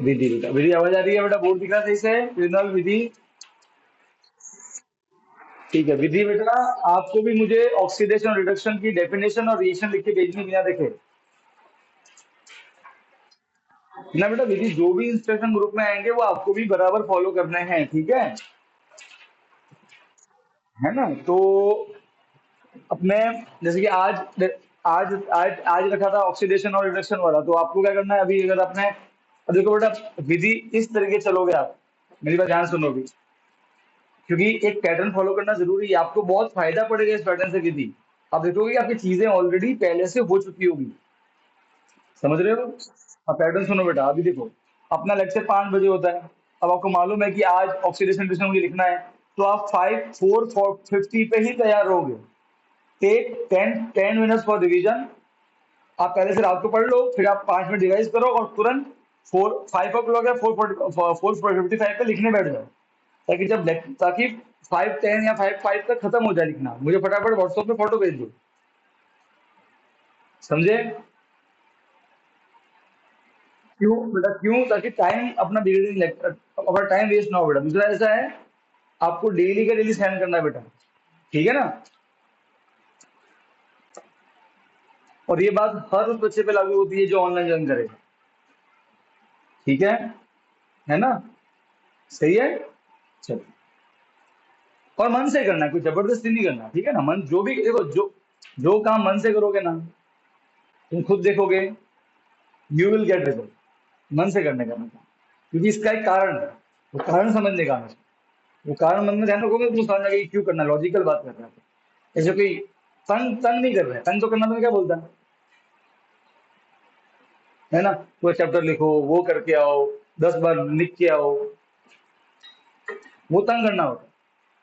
विधि बेटा, विधि आवाज आ रही है बेटा? बोर्ड दिख रहा है सही से? विनल विधि। ठीक है विधि बेटा। आपको भी मुझे ऑक्सीडेशन और रिडक्शन की डेफिनेशन और रिएक्शन लिख के भेजनी बिना देखे ना बेटा। विधि जो भी इंस्ट्रक्शन ग्रुप में आएंगे वो आपको भी बराबर फॉलो करने हैं, ठीक है ना? तो अपने जैसे कि आज रखा था ऑक्सीडेशन और रिडक्शन वाला, तो आपको क्या करना है अभी? अगर आपने, अब देखो बेटा, विधि इस तरीके चलोगे आप, मेरी बात ध्यान सुनो भी, क्योंकि एक पैटर्न फॉलो करना जरूरी है। आपको बहुत फायदा पड़ेगा इस पैटर्न से विधि। आप देखोगे कि आपकी चीजें ऑलरेडी पहले से हो चुकी होगी। समझ रहे हो? अब पैटर्न सुनो बेटा। अभी देखो, अपना लेक्चर 5 बजे होता है। अब आपको मालूम है कि आज ऑक्सीडेशन रिडक्शन मुझे लिखना है, तो आप 5:4:50 पे ही तैयार रहोगे। Take 10 minutes for revision. आप पहले से रात को पढ़ लो, फिर आप 5 मिनट रिवाइज करो और तुरंत 5 o'clock या 4:55 पे लिखने बैठ जाओ, ताकि 5:10 या 5:05 तक खत्म हो जाए लिखना। मुझे फटाफट व्हाट्सएप पे फोटो भेज दो। समझे? क्यों बेटा? क्यों? ताकि टाइम अपना बिगड़े नहीं लगता, अपना टाइम वेस्ट ना हो बेटा। दूसरा ऐसा है, आपको डेली का डेली सेंड करना है बेटा, ठीक है ना? और ये बात हर उस बच्चे पे लागू होती है जो ऑनलाइन ज्वाइन करे, ठीक है ना? सही है? चलो। और मन से करना है, कोई जबरदस्ती नहीं करना, ठीक है ना? मन जो भी देखो, जो जो काम मन से करोगे ना, तुम खुद देखोगे, यू विल गेट रिजल्ट। मन से करने का मतलब, क्योंकि इसका एक कारण है, वो कारण समझने का हमें। वो कारण मन में ध्यान रखोगे तो तुम समझ जाएगा कि क्यों करना, लॉजिकल बात कर रहा है। ऐसे कोई तंग तंग नहीं कर रहे हैं। तंग तो करना तुम्हें क्या बोलता है ना? वो चैप्टर लिखो, वो करके आओ, 10 बार लिख के आओ, वो तंग करना होता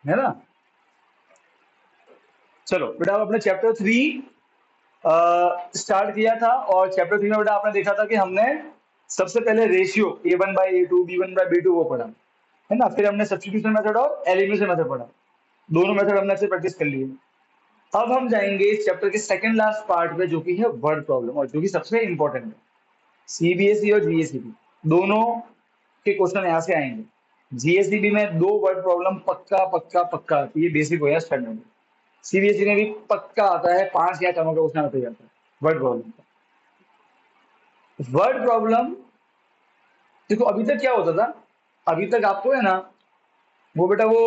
है ना? चलो बेटा, अब अपने चैप्टर 3 स्टार्ट किया था, और चैप्टर 3 में बेटा आपने देखा था कि हमने सबसे पहले रेशियो A1/A2 B1/B2 वो पढ़ा, है ना? फिर हमने सब्स्टिट्यूशन मेथड और एलिमिनेशन मेथड पढ़ा। दोनों मेथड हमने अच्छे प्रैक्टिस कर लिए। अब हम जाएंगे इस चैप्टर के सेकंड लास्ट पार्ट में, जो कि है वर्ड प्रॉब्लम, और जो कि सबसे इंपॉर्टेंट है। सीबीएसई और जीएसईबी दोनों के क्वेश्चन यहाँ से आएंगे। जीएसईबी में 2 वर्ड प्रॉब्लम पक्का पक्का पक्का आती है, बेसिक हो या स्टैंडर्ड। सीबीएसई में भी पक्का आता है, 5 या 4 का क्वेश्चन आता ही आता है वर्ड प्रॉब्लम का। वर्ड प्रॉब्लम, देखो अभी तक क्या होता था, अभी तक आपको है ना, वो बेटा वो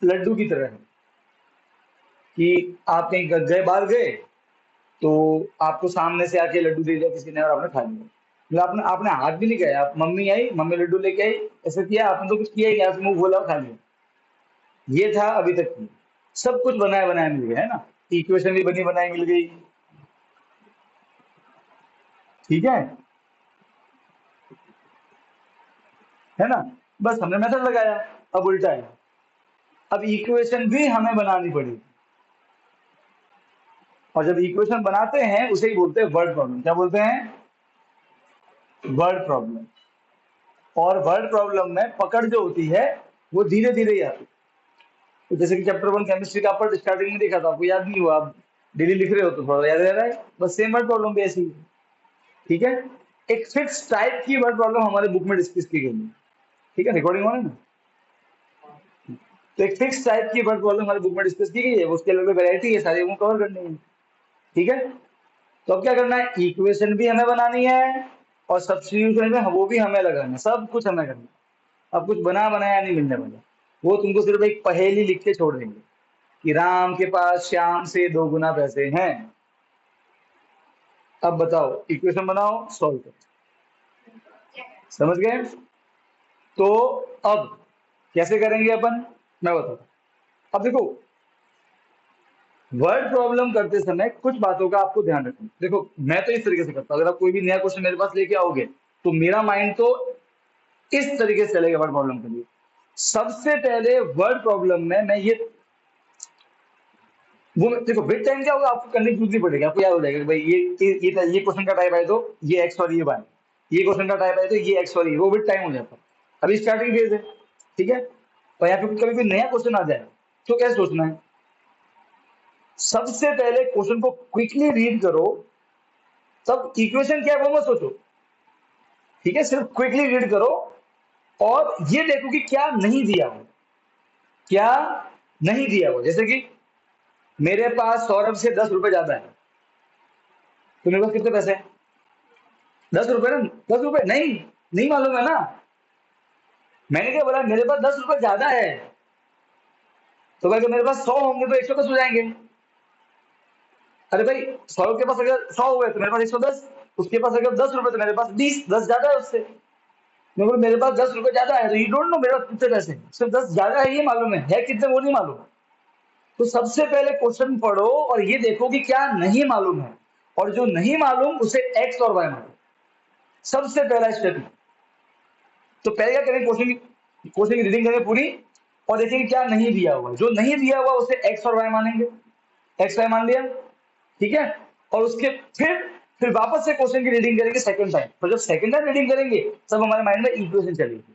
लड्डू की तरह है कि आप कहीं गए, बाहर गए, तो आपको सामने से आके लड्डू दे दिया किसी ने और आपने खा लिया। मतलब आपने आपने हाथ भी नहीं खाया, आप मम्मी आई, मम्मी लड्डू लेके आई, ऐसा किया आपने, तो कुछ किया ही नहीं, आपसे मुंह बोला और खा लिया। ये था अभी तक की। सब कुछ बनाया बनाया मिल गया, है ना? इक्वेशन भी बनी बनाई मिल गई, ठीक है ना? बस हमने मेथड लगाया। अब उल्टा है, अब इक्वेशन भी हमें बनानी पड़ेगी, और जब इक्वेशन बनाते हैं उसे ही बोलते हैं वर्ड प्रॉब्लम। क्या बोलते हैं? Word problem. और वर्ड प्रॉब्लम में पकड़ जो होती है वो धीरे धीरे ही आती है। तो जैसे कि चैप्टर 1 केमिस्ट्री का अपन स्टार्टिंग में देखा था, आपको याद नहीं हुआ? आप डेली लिख रहे हो तो थोड़ा याद रह रहा है, बस सेम वर्ड प्रॉब्लम भी ऐसी है, ठीक है? एक फिक्स टाइप की वर्ड प्रॉब्लम हमारे बुक में डिस्कस की गई है, ठीक है? रिकॉर्डिंग हो रहा है ना? तो एक फिक्स टाइप की वर्ड प्रॉब्लम हमारे बुक में डिस्कस की गई है, उसके अलग अलग वैरायटी है, सारी वो कवर करनी है, ठीक है? तो अब क्या करना है, इक्वेशन भी हमें बनानी है, और सब्स्टिट्यूशन में वो भी हमें लगाना है, सब कुछ हमें करना है। अब कुछ बना बनाया नहीं मिलने वाला, वो तुमको सिर्फ एक पहेली लिख के छोड़ देंगे कि राम के पास श्याम से 2 गुना पैसे हैं। अब बताओ, इक्वेशन बनाओ, सॉल्व करो। समझ गए? तो अब कैसे करेंगे अपन, मैं बताता हूं। अब देखो, वर्ड प्रॉब्लम करते समय कुछ बातों का आपको ध्यान रखना। देखो मैं तो इस तरीके से करता हूं, अगर आप कोई भी नया क्वेश्चन मेरे पास लेके आओगे, तो मेरा माइंड तो इस तरीके से चलेगा वर्ड प्रॉब्लम के लिए। सबसे पहले वर्ड प्रॉब्लम में मैं ये, वो देखो विद टाइम क्या होगा, आपको करने की जरूरत नहीं पड़ेगी, आपको याद हो जाएगा कि भाई ये क्वेश्चन का टाइप है तो ये एक्स और ये वाई, ये क्वेश्चन का टाइप है तो ये एक्स और ये, वो विद टाइम हो जाता है। अभी स्टार्टिंग फेज है, ठीक है? और यहाँ पे कभी कोई नया क्वेश्चन आ जाए तो क्या सोचना है, सबसे पहले क्वेश्चन को क्विकली रीड करो, तब इक्वेशन क्या है वो मत सोचो, ठीक है, सिर्फ क्विकली रीड करो और ये देखो कि क्या नहीं दिया हो, क्या नहीं दिया हो। जैसे कि मेरे पास सौरभ से 10 रुपए ज्यादा है, तो मेरे पास कितने पैसे हैं? 10 रुपए ना, 10 रुपए नहीं, नहीं मालूम है ना। मैंने क्या बोला, मेरे पास 10 रुपए ज्यादा है, तो अगर मेरे पास 100 होंगे तो 110 हो जाएंगे। अरे भाई, सौरभ के पास अगर 100 हुए तो मेरे पास 110, उसके पास अगर 10 रुपए तो मेरे पास 20, 10 ज्यादा है उससे। मैं बोला मेरे पास 10 रुपए ज्यादा है, तो यू डोंट नो मेरे पास कितने पैसे हैं, सिर्फ 10 ज्यादा है ये मालूम है कितने वो नहीं मालूम। तो सबसे पहले क्वेश्चन पढ़ो और ये देखो कि क्या नहीं मालूम है, और जो नहीं मालूम उसे एक्स और वाई मालूम, सबसे पहला स्टेप। तो पहले क्या करेंगे, क्वेश्चन की रीडिंग करेंगे पूरी और देखेंगे क्या नहीं दिया हुआ, जो नहीं दिया हुआ उसे एक्स और वाई मानेंगे, एक्स वाई मान लिया, ठीक है। और उसके फिर वापस से क्वेश्चन की रीडिंग करेंगे सेकंड टाइम, तो जब सेकंड टाइम रीडिंग करेंगे तब हमारे माइंड में इक्वेशन चलेगी।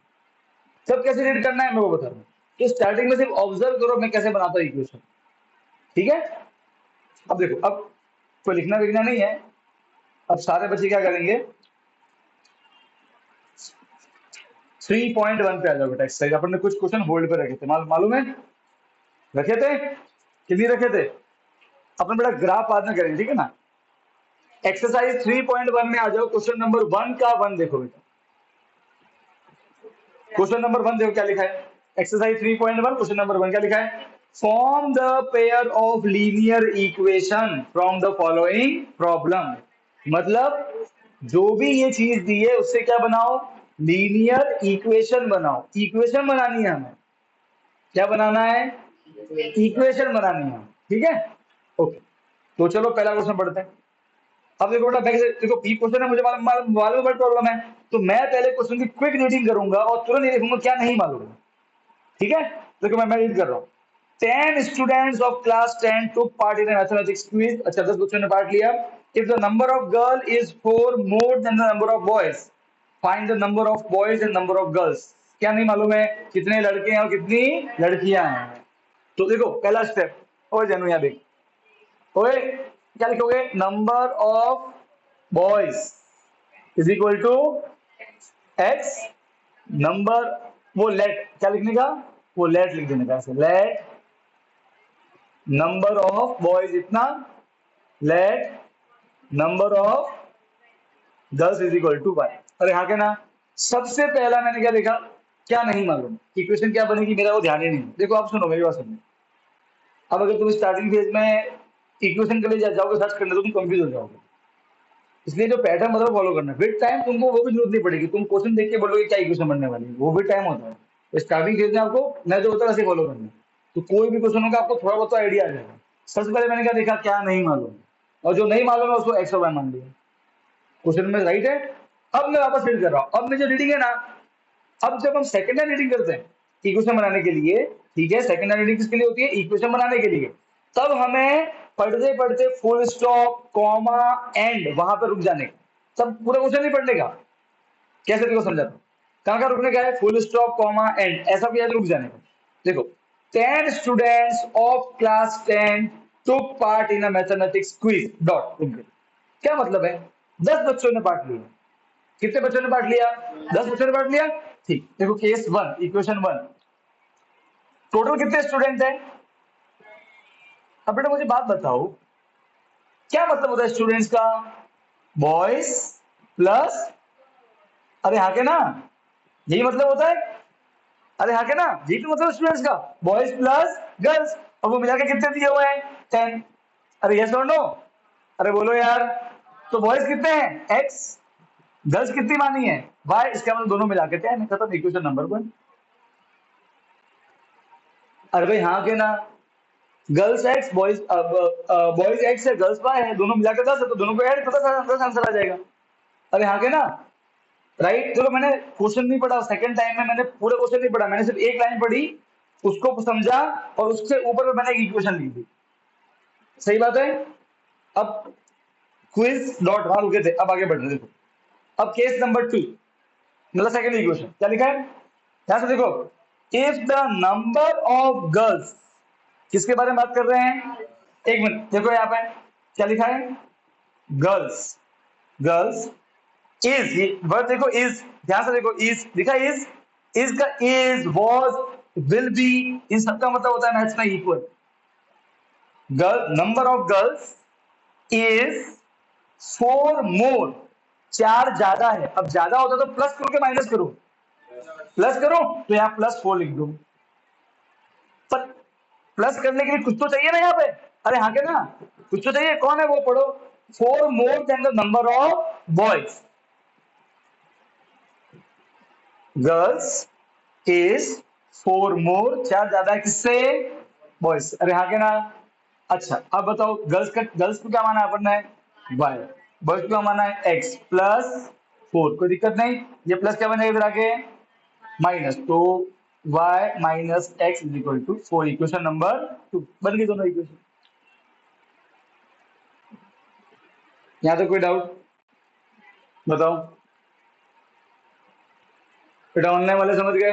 तब कैसे रीड करना है मैं वो बता रहा हूँ, तो स्टार्टिंग में सिर्फ ऑब्जर्व करो मैं कैसे बनाता हूँ इक्वेशन, ठीक है। अब देखो, अब कोई लिखना लिखना नहीं है, अब सारे बच्चे क्या करेंगे, 3.1 पे आ जाओ बेटा एक्सरसाइज। अपन ने कुछ क्वेश्चन होल्ड पे रखे थे, मालूम है, रखे थे कि नहीं रखे थे। अपन बेटा ग्राफ बाद में करेंगे, ठीक है ना। एक्सरसाइज 3.1 में आ जाओ, क्वेश्चन नंबर 1 का 1 देखो बेटा। क्वेश्चन नंबर 1 देखो क्या लिखा है, एक्सरसाइज 3.1 क्वेश्चन नंबर 1 क्या लिखा है, form the pair of linear equation from the following problem. मतलब जो भी ये चीज दी है उससे क्या बनाओ, लीनियर इक्वेशन बनाओ। इक्वेशन बनानी है हमें, क्या बनाना है, इक्वेशन बनानी है, ठीक है, ओके। तो चलो पहला क्वेश्चन पढ़ते हैं। अब देखो बेटा, बैक से देखो, बी क्वेश्चन है, मुझे मालूम बड़ी प्रॉब्लम है, तो मैं पहले क्वेश्चन की क्विक रीडिंग करूंगा और तुरंत ये देखूंगा क्या नहीं मालूम है, ठीक है। देखो मैं रीड कर रहा हूँ, 10 students of class 10 took part in a mathematics quiz। अच्छा, 10 बच्चों ने पार्ट लिया। If the number of girl is 4 more than the number of boys, find the number of boys and number of girls। क्या नहीं मालूम है, कितने लड़के हैं और कितनी लड़कियां हैं। तो देखो पहला स्टेप, ओ जानू यहाँ देख, ओए क्या लिखोगे, number of boys is equal to x, number, वो लेट क्या लिखने का, वो लेट लिख देने का, ऐसे लेट नंबर ऑफ बॉयज इतना, let number of girls is equal to y. अरे हाँ के ना, सबसे पहला मैंने क्या देखा, क्या नहीं मालूम, इक्वेशन क्या बनेगी मेरा वो ध्यान ही नहीं। देखो आप सुनो मेरी बात सुनो, अब अगर तुम स्टार्टिंग फेज में इक्वेशन के लिए जाओगे सर्च करने तो तुम कंफ्यूज हो जाओगे, इसलिए जो पैटर्न मतलब फॉलो करना है, विद टाइम तुमको वो भी जरूरत नहीं पड़ेगी, तुम क्वेश्चन देख के बोलोगे क्या इक्वेशन बनने वाली है, वो भी टाइम होता है। स्टार्टिंग फेज में आपको मैं जो होता है वैसे फॉलो करना है, तो कोई भी क्वेश्चन होगा आपको थोड़ा बहुत आइडिया आ जाएगा। सबसे पहले मैंने क्या देखा, क्या नहीं मालूम, और जो नहीं मालूम है उसको एक्स और वाई मान लिया, क्वेश्चन में राइट है। अब मैं वापस रीड कर रहा हूँ, अब मैं जो रीडिंग है ना, अब जब हम सेकेंड हैंड रीडिंग करते हैं इक्वेशन बनाने के लिए, ठीक है, सेकेंड हैंड रीडिंग किसके लिए होती है, इक्वेशन बनाने के लिए, तब हमें पढ़ते पढ़ते फुल स्टॉप कॉमा एंड वहां पर रुक जाने का, सब पूरा क्वेश्चन नहीं पढ़ने का। कैसे देखो समझाता हूँ, कहाँ का रुकने का है, फुल स्टॉप कॉमा एंड, ऐसा भी रुक जाने का। देखो 10 students of class 10 took part in a mathematics quiz dot, क्या मतलब है, 10 बच्चों ने पार्ट लिया, कितने बच्चों ने पार्ट लिया, 10 बच्चों ने पार्ट लिया, ठीक। देखो केस 1 इक्वेशन 1, टोटल कितने स्टूडेंट हैं। अब बेटा मुझे बात बताओ, क्या मतलब होता है स्टूडेंट्स का, बॉयज प्लस, अरे हाँ के ना, यही मतलब होता है, अरे हाँ के ना, यही तो मतलब स्टूडेंट्स का, बॉयज प्लस गर्ल्स, और वो मिला के कितने दिए हुए हैं 10। अरे यस और नो, अरे बोलो यार, तो बॉयज कितने हैं एक्स, गर्ल्स कितनी मानी है वाई, इसका मतलब दोनों मिला के 10, खत्म, इक्वेशन नंबर 1। अरे भाई हाँ के ना, girls x boys, boys x है गर्ल्स वाई है, दोनों मिलाकर 10 है, तो दोनों को ऐड कर 10 आंसर आ जाएगा। अरे हाँ के ना, राइट। चलो मैंने क्वेश्चन नहीं पढ़ा, सेकंड टाइम में मैंने पूरा क्वेश्चन नहीं पढ़ा, मैंने सिर्फ एक लाइन पढ़ी, उसको समझा और उससे ऊपर मैंने एक इक्वेशन लिख दी, सही बात है। अब क्विज डॉट वहां रुके थे, अब आगे बढ़ रहे, देखो अब केस नंबर 2, मतलब सेकंड इक्वेशन क्या लिखा है, ध्यान से देखो, if the number of girls, किसके बारे में बात कर रहे हैं, एक मिनट देखो यहाँ पे क्या लिखा है, गर्ल्स, गर्ल्स इज, वर्ड देखो इज, ध्यान से देखो, इज लिखा, इज का इज, वॉज, विल बी, इन सबका मतलब होता है मैथ्स में equal. Girl, number of girls is 4 मोर, 4 ज्यादा है। अब ज्यादा होता तो प्लस करो के माइनस करो, प्लस करो, तो यहाँ +4 लिख दो। पर प्लस करने के लिए कुछ तो चाहिए ना यहाँ पे, अरे हाँ के ना, कुछ तो चाहिए, कौन है वो, पढ़ो। 4 more than the number of boys, girls is 4 मोर, 4 ज्यादा है किससे, बॉयज, अरे हाँ के ना। अच्छा अब बताओ, गर्ल्स को क्या माना है अपन ने, y, बॉयज को क्या माना है x +4, कोई दिक्कत नहीं, ये प्लस क्या बनेगा इधर आके, माइनस, तो y minus x is equal to 4, equation number 2 बन गई दोनों इक्वेशन। यहाँ तक कोई डाउट बताओ, बेटा ऑनलाइन वाले समझ गए,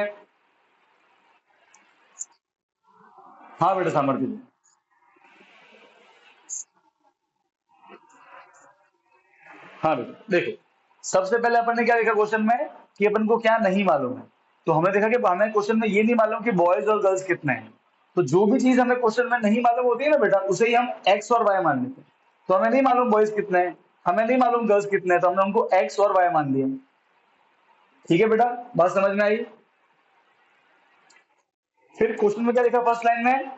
हाँ बेटा सामर्थ्य, हाँ बेटा देखो, सबसे पहले अपन ने क्या देखा क्वेश्चन में कि अपन को क्या नहीं मालूम है, तो हमने देखा कि हमें क्वेश्चन में ये नहीं मालूम कि बॉयज और गर्ल्स कितने हैं, तो जो भी चीज हमें क्वेश्चन में नहीं मालूम होती है ना बेटा, उसे ही हम एक्स और वाई मान लेते हैं। तो हमें नहीं मालूम बॉयज कितने हैं, हमें नहीं मालूम गर्ल्स कितने हैं, तो हमने उनको एक्स और वाई मान लिया। ठीक है बेटा, बात समझ में आई। फिर क्वेश्चन में क्या लिखा फर्स्ट लाइन में,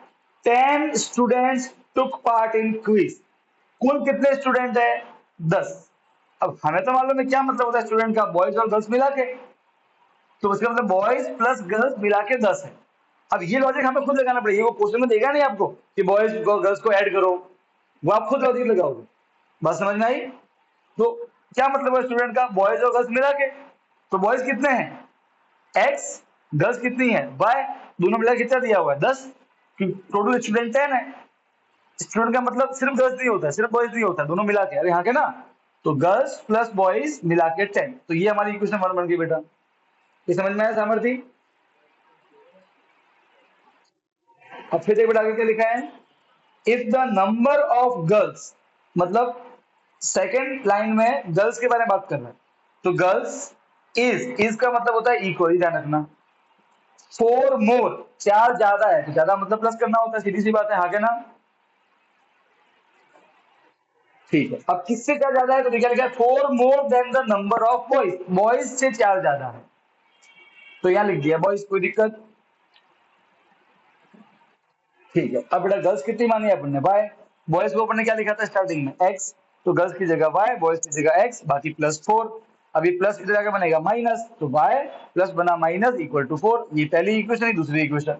10 students took part in quiz, कुल कितने स्टूडेंट है, 10। अब हमें तो मालूम है क्या मतलब होता है स्टूडेंट का, बॉयज और गर्ल्स मिला के, तो उसका मतलब बॉयज प्लस गर्ल्स मिला के 10 है। अब ये लॉजिक हमें खुद लगाना पड़ेगा, वो क्वेश्चन में देगा नहीं आपको कि बॉयज गर्ल्स को ऐड करो, वो आप खुद लॉजिक लगाओगे। बात समझ में आई। तो क्या मतलब है स्टूडेंट का, बॉयज और गर्ल्स मिला के, तो बॉयज कितने हैं एक्स, गर्ल्स कितनी है वाई, दोनों मिला कितना दिया हुआ है 10, टोटल स्टूडेंट 10 है। स्टूडेंट का मतलब सिर्फ गर्ल्स नहीं होता है, सिर्फ बॉयज नहीं होता है, दोनों मिला के, अरे हाँ के ना, तो गर्ल्स प्लस बॉयज मिला के 10, तो ये हमारी इक्वेशन 1 बन गई बेटा। ये समझ में आया सामर्थी। अब फिर एक बेटा आगे क्या लिखा है, if the number of girls, मतलब सेकेंड लाइन में गर्ल्स के बारे में बात कर रहा है, तो गर्ल्स इज का मतलब होता है इक्वल, ध्यान रखना। 4 मोर, 4 ज्यादा है, तो ज्यादा मतलब प्लस करना होता है, सीधी सी बात है, हाँ के ना। ठीक है, अब किससे क्या ज्यादा है, तो क्या लिखा है, 4 more than the number of boys, boys से 4 ज्यादा है, तो यहां लिख दिया बॉयज, कोई दिक्कत। ठीक है, अब बेटा गर्ल्स कितनी मानी है अपन ने, बाय, बॉयज को अपन ने क्या लिखा था स्टार्टिंग में एक्स, तो गर्ल्स की जगह वाई, बॉयज की जगह एक्स, बाकी +4। अब ये प्लस इधर आके बनेगा माइनस, तो वाई प्लस बना माइनस इक्वल टू 4, ये पहली इक्वेशन, दूसरी इक्वेशन।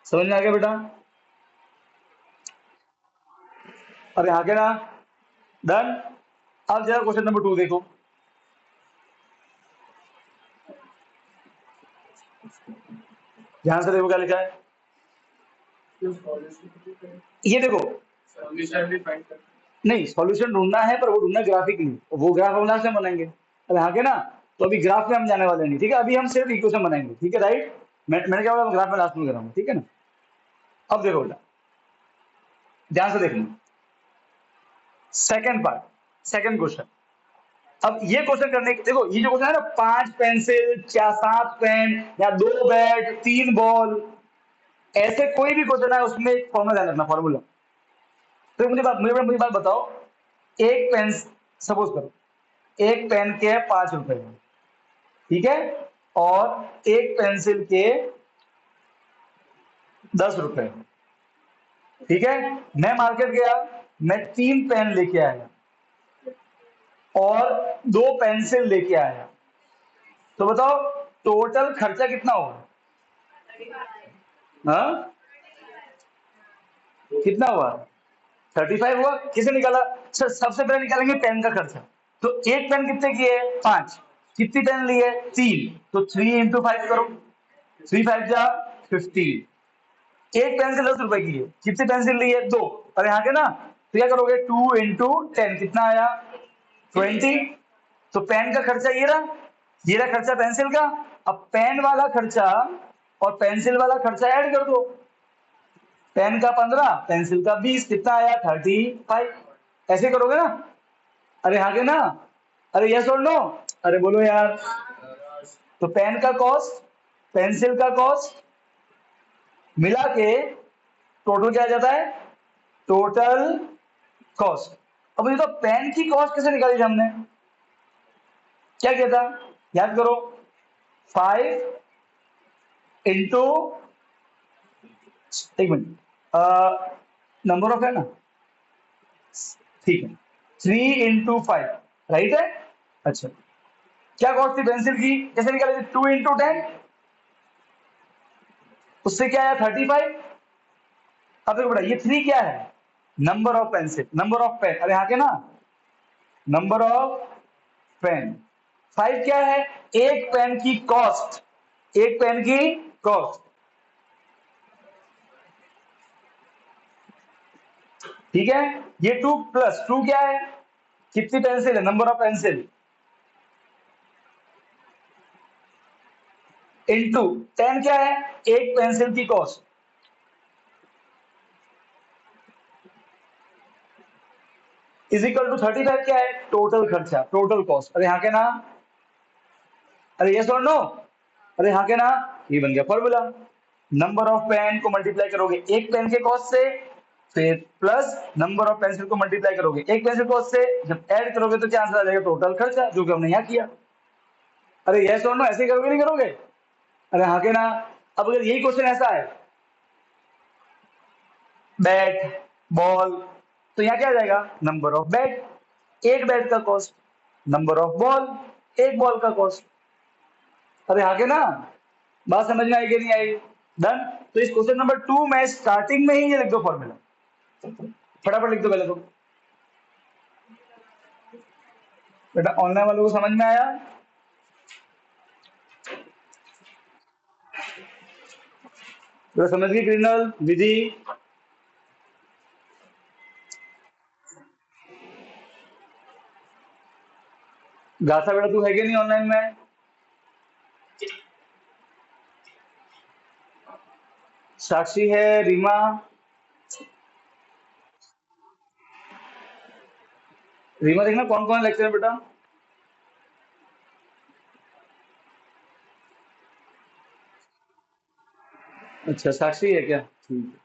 समझ में आ गया बेटा, अरे आगे ना, डन। अब जरा क्वेश्चन नंबर 2 देखो, ध्यान से देखो क्या लिखा है, ये देखो, नहीं सॉल्यूशन ढूंढना है, पर वो ढूंढना ग्राफिकली, वो ग्राफ हम लास्ट में बनाएंगे, अरे हाँ के ना, तो अभी ग्राफ में हम जाने वाले नहीं, ठीक है, अभी हम सिर्फ इक्वेशन बनाएंगे, ठीक है राइट, मैंने क्या बोला, ग्राफ में लास्ट में कराऊंगा, ठीक है ना। अब देखो बेटा, ध्यान से देखना, सेकंड पार्ट, सेकंड क्वेश्चन। अब ये क्वेश्चन करने के, देखो ये जो क्वेश्चन है ना, 5 पेंसिल या 7 पेन या 2 बैट 3 बॉल, ऐसे कोई भी क्वेश्चन है उसमें एक फॉर्मूला ध्यान रखना, फॉर्मूला। तो मुझे बात बताओ, एक पेन, सपोज करो एक पेन के 5 रुपए, ठीक है, और एक पेंसिल के 10 रुपए, ठीक है, मैं मार्केट गया, मैं 3 पेन लेके आया और 2 पेंसिल लेके आया, तो बताओ टोटल खर्चा कितना होगा, हाँ कितना हुआ, 35 हुआ, किसे निकाला, सबसे पहले निकालेंगे पेन का खर्चा, तो एक पेन कितने की है 5, कितनी पेन ली है 3, तो 3 इंटू 5 करो, 3 5 जा 15, एक पेंसिल 10 रुपए की है, कितनी पेंसिल ली है 2, अरे यहाँ के ना, तो क्या करोगे 2 इंटू 10 कितना आया 20, तो पेन का खर्चा ये रहा खर्चा पेंसिल का। अब पेन वाला खर्चा और पेंसिल वाला खर्चा ऐड कर दो, पेन का 15, पेंसिल का 20, कितना आया 35। ऐसे करोगे ना? अरे हाँ के ना? अरे यस और नो? अरे बोलो यार। तो पेन का कॉस्ट, पेंसिल का कॉस्ट मिला के टोटल क्या आ जाता है? Total cost. अब ये तो पेन की कॉस्ट कैसे निकाली थी हमने? क्या किया था? याद करो। 5 इंटू, एक मिनट, नंबर ऑफ है ना, ठीक है, 3 इंटू 5, राइट है। अच्छा, क्या कॉस्ट थी पेंसिल की, कैसे निकाले थे? 2 इंटू 10, उससे क्या आया 35। अब देखो बेटा, ये 3 क्या है? Number of pencil, number of pen, अरे हाँ के ना, नंबर ऑफ पेन। 5 क्या है? एक पेन की कॉस्ट, एक पेन की कॉस्ट, ठीक है। ये 2 प्लस 2 क्या है? कितनी पेंसिल है, नंबर ऑफ पेंसिल, इंटू 10 क्या है? एक पेंसिल की कॉस्ट, इज इक्वल टू 35 क्या है? टोटल खर्चा, टोटल कॉस्ट, अरे हाँ के ना? अरे यस और नो? अरे हाँ के ना? ये बन गया फॉर्मूला। नंबर ऑफ पेन को मल्टीप्लाई करोगे एक पेन के कॉस्ट से, फिर प्लस नंबर ऑफ पेंसिल को मल्टीप्लाई करोगे एक पेंसिल कॉस्ट से, जब ऐड करोगे तो क्या आंसर आ जाएगा? टोटल खर्चा, जो कि हमने यहाँ किया। अरे यस और नो? ऐसे ही करोगे नहीं करोगे? अरे हाँ के ना? अब अगर यही क्वेश्चन ऐसा है, बैट, बॉल, तो यहाँ क्या आ जाएगा? नंबर ऑफ बैट, एक बैट का कॉस्ट, नंबर ऑफ बॉल, एक बॉल का कॉस्ट। अरे आगे ना, बात समझ में आई कि नहीं आई? डन। तो इस क्वेश्चन नंबर 2 में स्टार्टिंग में ही ये लिख दो फॉर्मूला, फटाफट लिख दो पहले तो। बेटा ऑनलाइन वालों को समझ में आया? तो समझ गई क्रिमिनल विधि? गाथा बेटा तू है कि नहीं ऑनलाइन में? साक्षी है, रीमा, रीमा देखना कौन कौन लेक्चर है बेटा। अच्छा साक्षी है क्या? ठीक है।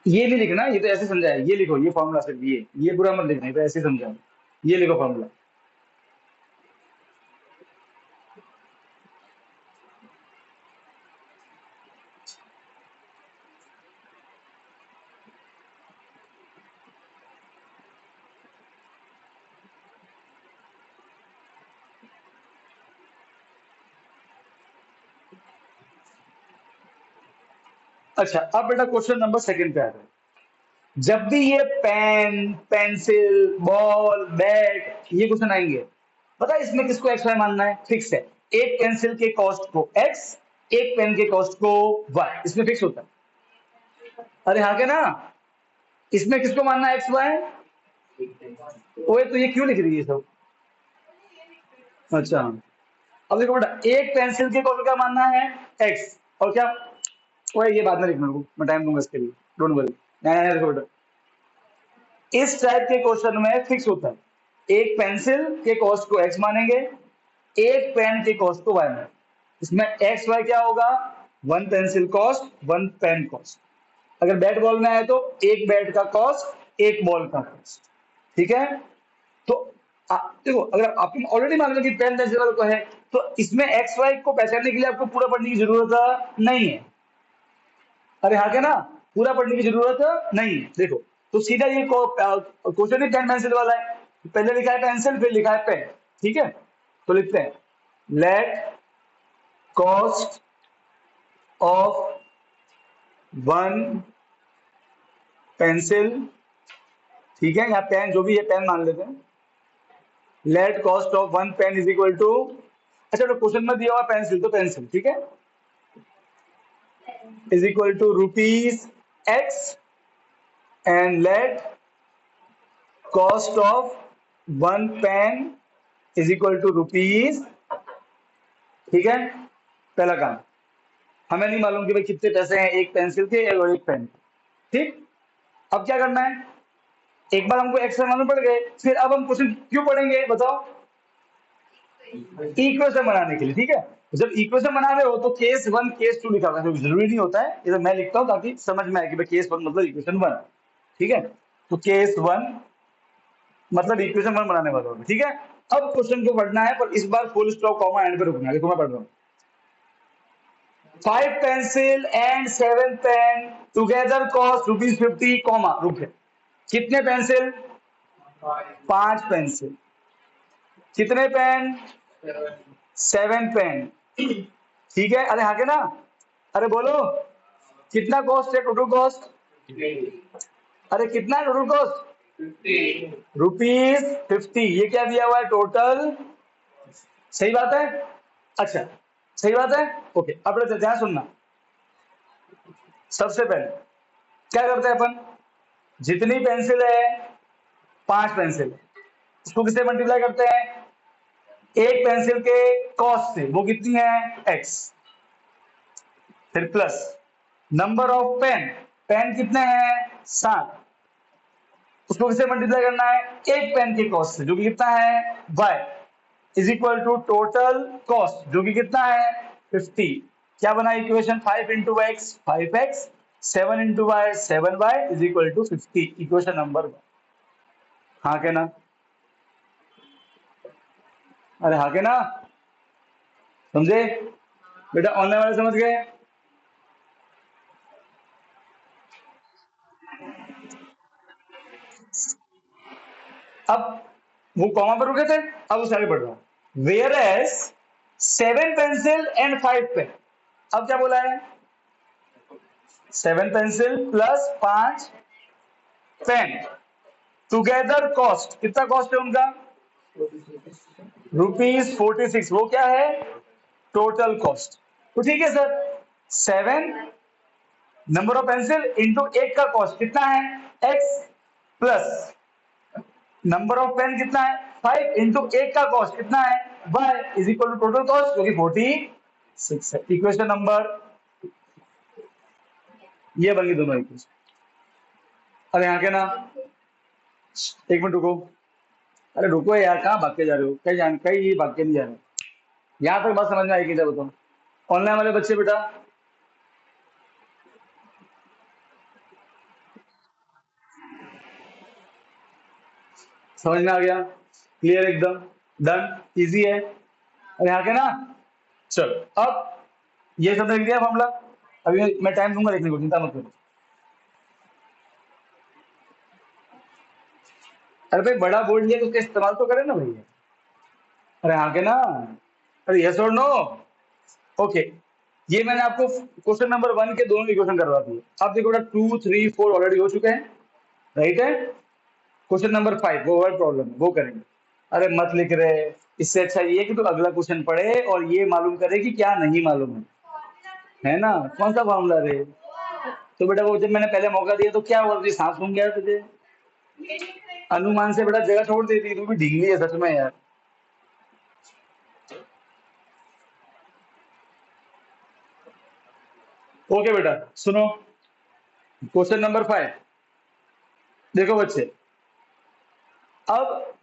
ये नहीं लिखना, ये तो ऐसे समझा है, ये लिखो, ये फॉर्मूला सिर्फ ये पूरा मत लिखना, ये तो ऐसे समझा है। ये लिखो फॉर्मूला। अच्छा अब बेटा क्वेश्चन नंबर सेकंड पे आता है। जब भी ये पेन, पेंसिल, बॉल, बैट, ये क्वेश्चन आएंगे, पता है इसमें किसको एक्स वाई मानना है? फिक्स है। एक पेंसिल के कॉस्ट को एक्स, एक पेन के कॉस्ट को वाई, इसमें फिक्स होता है। अरे हाँ के ना? इसमें किसको मानना है एक्स वाई? ओए तो ये क्यों लिख रही है सब? अच्छा, अब देखो बेटा, एक पेंसिल के कॉस्ट को क्या मानना है? एक्स, और क्या? ओए ये बाद में लिखना, मैं टाइम दूंगा इसके लिए, डोंट वरी। देखो बेटा, इस टाइप के क्वेश्चन में फिक्स होता है, एक पेंसिल के कॉस्ट को एक्स मानेंगे, एक पेन के कॉस्ट को वाई मानेंगे। इसमें एक्स वाई क्या होगा? One pencil cost, one pen cost. अगर बैट बॉल में आए तो एक बैट का कॉस्ट, एक बॉल का कॉस्ट, ठीक है। तो देखो, अगर आपको ऑलरेडी मालूम है कि पेन पेंसिल वाला को है, तो इसमें एक्स वाई को पहचानने के लिए आपको पूरा पढ़ने की जरूरत नहीं है। अरे हाँ क्या ना? पूरा पढ़ने की जरूरत नहीं है। देखो, तो सीधा ये क्वेश्चन ही पेन पेंसिल वाला है। पहले लिखा है पेंसिल, फिर लिखा है पेन, ठीक है। तो लिखते हैं, let cost of one pencil, ठीक है, यहाँ पेन जो भी है पेन मान लेते हैं। Let cost of one pen is equal to, अच्छा तो क्वेश्चन में दिया हुआ पेंसिल, तो पेंसिल ठीक है, is equal to rupees x, and let cost of 1 pen is equal to rupees. ठीक है, पहला काम। हमें नहीं मालूम कि भाई कितने पैसे हैं एक पेंसिल के और एक पेन। ठीक, अब क्या करना है, एक बार हमको एक्स मालूम पड़ गए, फिर अब हम क्वेश्चन क्यों पढ़ेंगे बताओ? इक्वेशन बनाने के लिए। ठीक है, जब इक्वेशन बना रहे हो तो केस 1 केस 2 लिखा हुआ है, जरूरी नहीं होता है, ये तो मैं लिखता हूं ताकि समझ में आए कि भाई केस 1 मतलब इक्वेशन 1। ठीक है, तो केस 1 मतलब इक्वेशन 1 बनाने वाला हूं। ठीक है, अब क्वेश्चन को पढ़ना है, पर इस बार फुल स्टॉप कॉमा एंड पे रुकना है। देखो मैं पढ़ रहा हूं, 5 pencil and 7 pen together cost ₹50, comma रुक गए। कितने पेंसिल? 5 पेंसिल। कितने पेन? 7 पेन। ठीक है, अरे हाँ के ना, अरे बोलो कितना कॉस्ट है टोटल कॉस्ट? अरे कितना है टोटल कॉस्ट? ₹50। ये क्या दिया हुआ है? टोटल। सही बात है, अच्छा सही बात है, ओके। अब ध्यान सुनना, सबसे पहले क्या करते हैं अपन, जितनी पेंसिल है 5 पेंसिल, उसको किससे मल्टीप्लाई करते हैं? एक पेंसिल के कॉस्ट से, वो कितनी है? x। फिर plus number of pen, pen कितने हैं? 7, उसको किससे मल्टीप्लाई करना है? एक पेन के कॉस्ट से, जो कि कितना है? y is equal to total cost, जो कि कितना है? 50। क्या बना equation? 5 into x 5x, 7 into y 7y is equal to 50। Equation number 1। हाँ के ना, अरे हाँ के ना, समझे बेटा? ऑनलाइन वाले समझ गए? अब वो कॉमा पर रुके थे, अब उसे आगे बढ़ रहा हूं। Whereas 7 pencil and 5 pen, अब क्या बोला है? 7 pencil plus 5 pen together cost, कितना कॉस्ट है उनका? ₹46। वो क्या है? Total cost. तो ठीक है sir, 7 number of pencil into एक का कॉस्ट कितना है? x, plus number of pen कितना है? 5 इंटू एक का कॉस्ट कितना है? y is equal to total cost, जो कि 46 है। इक्वेशन नंबर, ये बन गई दोनों इक्वेशन। अरे यहाँ के ना, एक मिनट रुको, अरे रुको यार, कहाँ भाग के जा रहे हो? कहीं भाग के नहीं जा रहे, यहाँ तक बात समझ में आएगी जब बताओ। ऑनलाइन वाले बच्चे बेटा, समझ में आ गया? क्लियर एकदम, डन, इजी है। अरे यहाँ के ना, चलो अब ये सब लिख दिया फॉर्मूला, अभी मैं टाइम दूंगा लिखने को, चिंता मत करो। अरे भाई बड़ा बोर्ड लिया तो उसका इस्तेमाल तो करें ना भैया। अरे हाँ के ना, अरे यस और नो? ओके, ये मैंने आपको क्वेश्चन नंबर 1 के दोनों इक्वेशन करवा दिए। अब देखो बेटा 2 3 4 ऑलरेडी हो चुके हैं, राइट है। क्वेश्चन नंबर 5 वो वर्ड प्रॉब्लम है, वो करेंगे। अरे मत लिख रहे, इससे अच्छा ये कि तो अगला क्वेश्चन पढ़े और ये मालूम करे कि क्या नहीं मालूम है ना? कौन सा फॉर्मूला रे? तो बेटा वो जब मैंने पहले मौका दिया तो क्या हुआ, तुझे सांस घूम गया तुझे? अनुमान से बेटा जगह छोड़ देती, तू भी ढीली है सच में यार। ओके बेटा सुनो, क्वेश्चन नंबर 5 देखो बच्चे, अब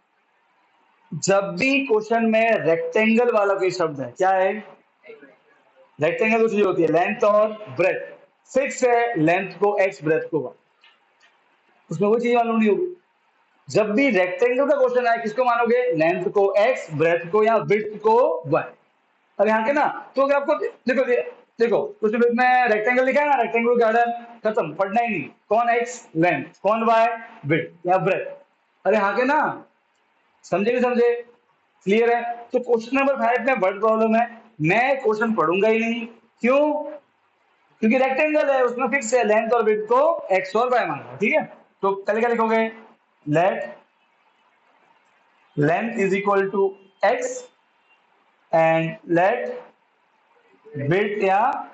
जब भी क्वेश्चन में रेक्टेंगल वाला कोई शब्द है, क्या है? रेक्टेंगल तो चीज होती है लेंथ और ब्रेथ, फिक्स है लेंथ को x ब्रेथ को y, उसमें वो चीज मालूम नहीं होगी। जब भी रेक्टेंगल का क्वेश्चन आए किसको मानोगे? लेंथ को x, ब्रेथ को या विड्थ को y। अब यहाँ के ना, तो अगर आपको देखो देखो क्वेश्चन में रेक्टेंगल लिखा है ना, रेक्टेंगल गार्डन खत्म, पढ़ना ही नहीं। कौन x लेंथ, कौन y विड्थ या ब्रेथ। अरे हाँ के ना, समझे नहीं समझे? क्लियर है? तो क्वेश्चन नंबर 5 में वर्ड प्रॉब्लम है, मैं क्वेश्चन पढ़ूंगा ही नहीं। क्यों? क्योंकि रेक्टेंगल है, उसमें फिक्स है लेंथ और विड्थ को x और y मानना है। ठीक है, तो पहले क्या लिखोगे? Let length is equal to x and let width, या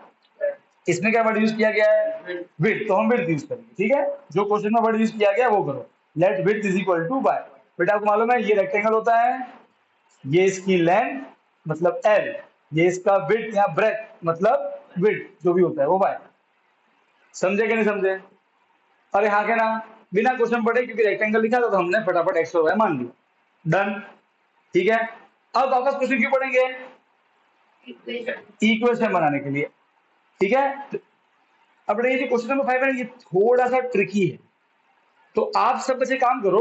इसमें क्या वर्ड यूज किया गया है? विड्थ, तो हम विड्थ यूज करेंगे। ठीक है, जो क्वेश्चन में वर्ड यूज किया गया वो करो। Let width is equal to y। बेटा आपको मालूम है ये रेक्टेंगल होता है, ये इसकी लेंथ मतलब l, ये इसका विड्थ या ब्रेथ मतलब विड्थ जो भी होता है वो y। समझे कि नहीं समझे? अरे हाँ के ना, बिना क्वेश्चन पढ़े, क्योंकि रेक्टेंगल लिखा था तो हमने फटाफट x और y मान लिया, डन। ठीक है, अब वापस क्वेश्चन क्यों पढ़ेंगे? इक्वेशन बनाने के लिए। ठीक है, अब ये जो क्वेश्चन नंबर 5 है ये थोड़ा सा ट्रिकी है, तो आप सब बच्चे काम करो,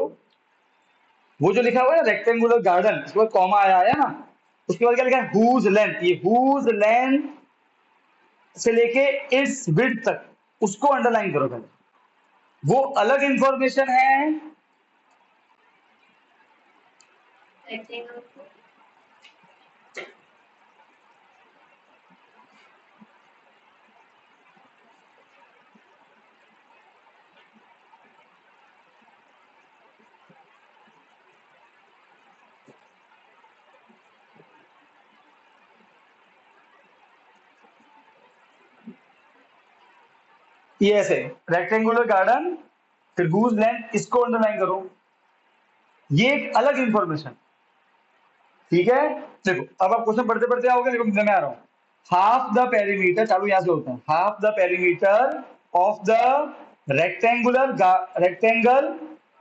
वो जो लिखा हुआ है रेक्टेंगुलर गार्डन, उसके बाद कॉमा आया है ना, उसके बाद क्या लिखा है हुज लेंथ, ये हुज लेंथ से लेके इस विड्थ तक, उसको अंडरलाइन करो पहले, वो अलग इंफॉर्मेशन है। ये ऐसे रेक्टेंगुलर गार्डन, फिर हुज लेंथ, इसको अंडरलाइन करो, ये एक अलग इंफॉर्मेशन। ठीक है, देखो अब आप क्वेश्चन पढ़ते पढ़ते आओगे, देखो मैं आ रहा हूं, हाफ द पेरीमीटर, चालू यहां से होता है, half the perimeter of the rectangle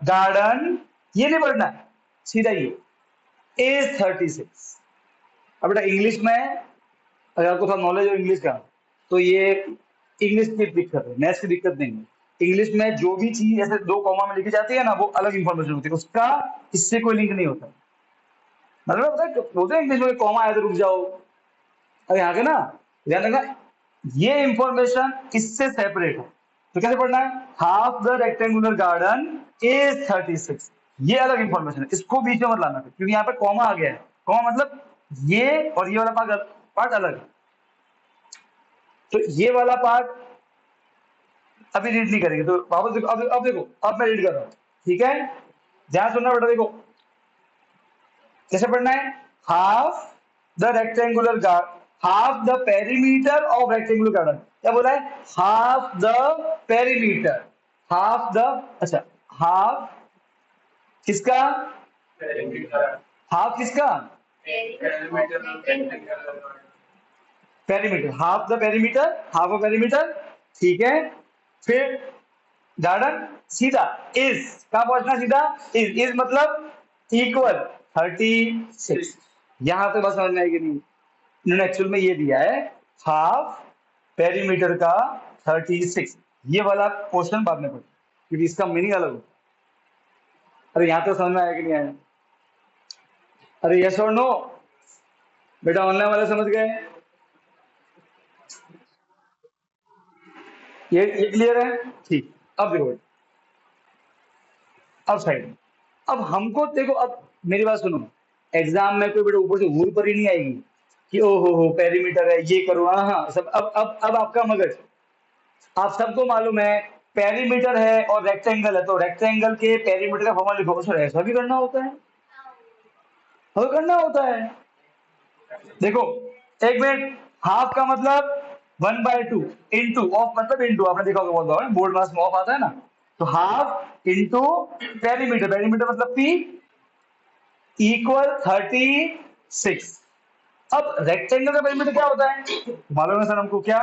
garden, ये नहीं पढ़ना है, सीधा ये इज 36। अब बेटा इंग्लिश में अगर आपको थोड़ा नॉलेज हो इंग्लिश का, तो ये इंग्लिश की दिक्कत है, मैथ्स की दिक्कत नहीं है। इंग्लिश में जो भी चीज ऐसे दो कॉमा में लिखी जाती है ना, वो अलग इंफॉर्मेशन होती है, उसका इससे कोई लिंक नहीं होता। मतलब पता है बोलते हैं इंग्लिश में कॉमा आया तो रुक जाओ, अरे आगे ना ध्यान रखना, ये इंफॉर्मेशन इससे सेपरेट है। तो कैसे पढ़ना है, half the rectangular garden is 36, ये अलग इंफॉर्मेशन है, इसको बीच में मत लाना, क्योंकि यहाँ पे कॉमा आ गया है, कॉमा मतलब ये और ये वाला पार्ट अलग है, तो ये वाला पार्ट अभी रीड नहीं करेंगे। तो वापस देखो, अब देखो, अब मैं रीड कर रहा हूं, ठीक है, ध्यान सुनना बेटा, देखो कैसे पढ़ना है, half the rectangular guard, half the perimeter of rectangular garden, क्या बोला है, half the perimeter, half the, अच्छा हाफ किसका, हाफ किसका, perimeter, half the perimeter, half of perimeter, ठीक है, फिर गार्डन, सीधा इज, कहां पहुंचना, सीधा इज मतलब इक्वल 36। यहां पे बस समझ में आएगी नहीं, इन्होंने एक्चुअल में ये दिया है हाफ पेरीमीटर का 36, ये वाला क्वेश्चन बाद में पढ़ो, क्योंकि इसका मीनिंग अलग होता है। अरे यहाँ तो समझ में आया कि नहीं आया? अरे यस और नो, बेटा ऑनलाइन वाले समझ गए, ये क्लियर है, ठीक। अब देखो, अब साइड, अब हमको देखो, अब मेरी बात सुनो, एग्जाम में कोई बेटा ऊपर से भूल पर ही नहीं आएगी कि ओ हो पेरीमीटर है ये करो, हाँ हाँ सब, अब आपका मगज, आप सबको मालूम है पेरीमीटर है और रेक्टेंगल है, तो रेक्टेंगल के पेरीमीटर का फॉर्मूला लिखो, सर ऐसा भी करना होता है, हल करना होता है। देखो एक मिनट, हाफ का मतलब 1/2 इंटू, ऑफ मतलब इंटू, आपने देखा होगा बहुत बार बोर्ड मास में ऑफ आता है ना, तो हाफ इंटू पेरीमीटर, पेरीमीटर मतलब पी इक्वल 36। अब रेक्टेंगल का पेरीमीटर क्या होता है मालूम है सर हमको, क्या,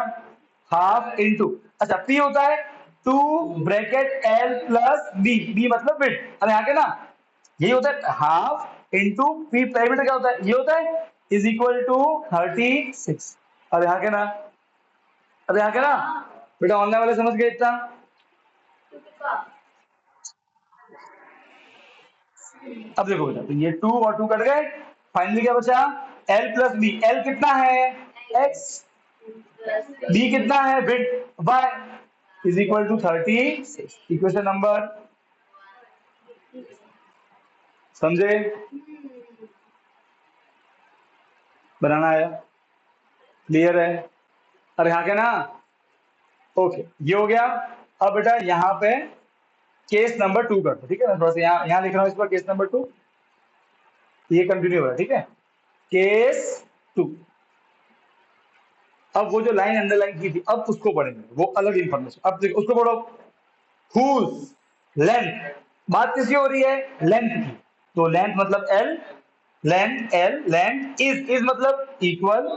हाफ इंटू, अच्छा पी होता है 2 bracket l plus b, b मतलब विड्थ, अरे आगे ना यही होता है, हाफ इंटू पी, पेरीमीटर क्या होता है, ये होता है, इज इक्वल टू 36। अरे आगे ना, अरे आगे ना बेटा, ऑनलाइन वाले समझ गए इतना? अब देखो बेटा, तो ये 2 और 2 कट गए, फाइनली क्या बचा, एल प्लस बी, एल कितना है एक्स, बी कितना है width y, is equal to 36। Equation number, समझे, बनाना है, क्लियर है? अरे हाँ क्या ना, ओके ये हो गया। अब बेटा यहाँ पे केस नंबर 2 करते, ठीक है, मैं थोड़ा सा यहाँ लिख रहा हूँ इस पर केस नंबर 2, ये कंटिन्यू हो रहा है, ठीक है, केस 2। अब वो जो लाइन अंडरलाइन की थी, अब उसको पढ़ेंगे, वो अलग इंफॉर्मेशन, अब देखो उसको पढ़ो, हुज लेंथ बात किसकी हो रही है? लेंथ की। तो लेंथ मतलब L, length L, length is मतलब इक्वल,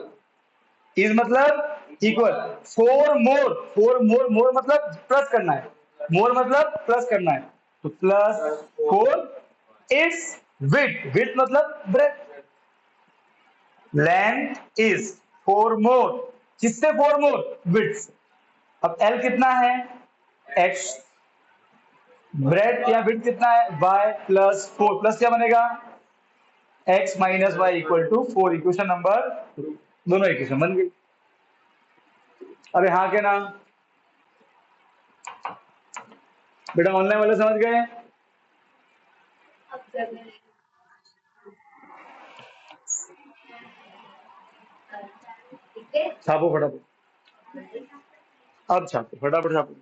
इज मतलब इक्वल फोर मोर, मोर मतलब प्लस करना है, मोर मतलब प्लस करना है, तो plus four it's width, width मतलब breadth, length is four more, किससे फोर मोर? विड्थ। अब एल कितना है? एक्स, ब्रेथ या विड्थ कितना है? वाई प्लस फोर, प्लस क्या बनेगा? X minus y equal to four, equation number, दोनों इक्वेशन बन गई। अरे हाँ के ना बेटा, ऑनलाइन वाले समझ गए? छापो फटाफट, अब छापो फटाफट छापो।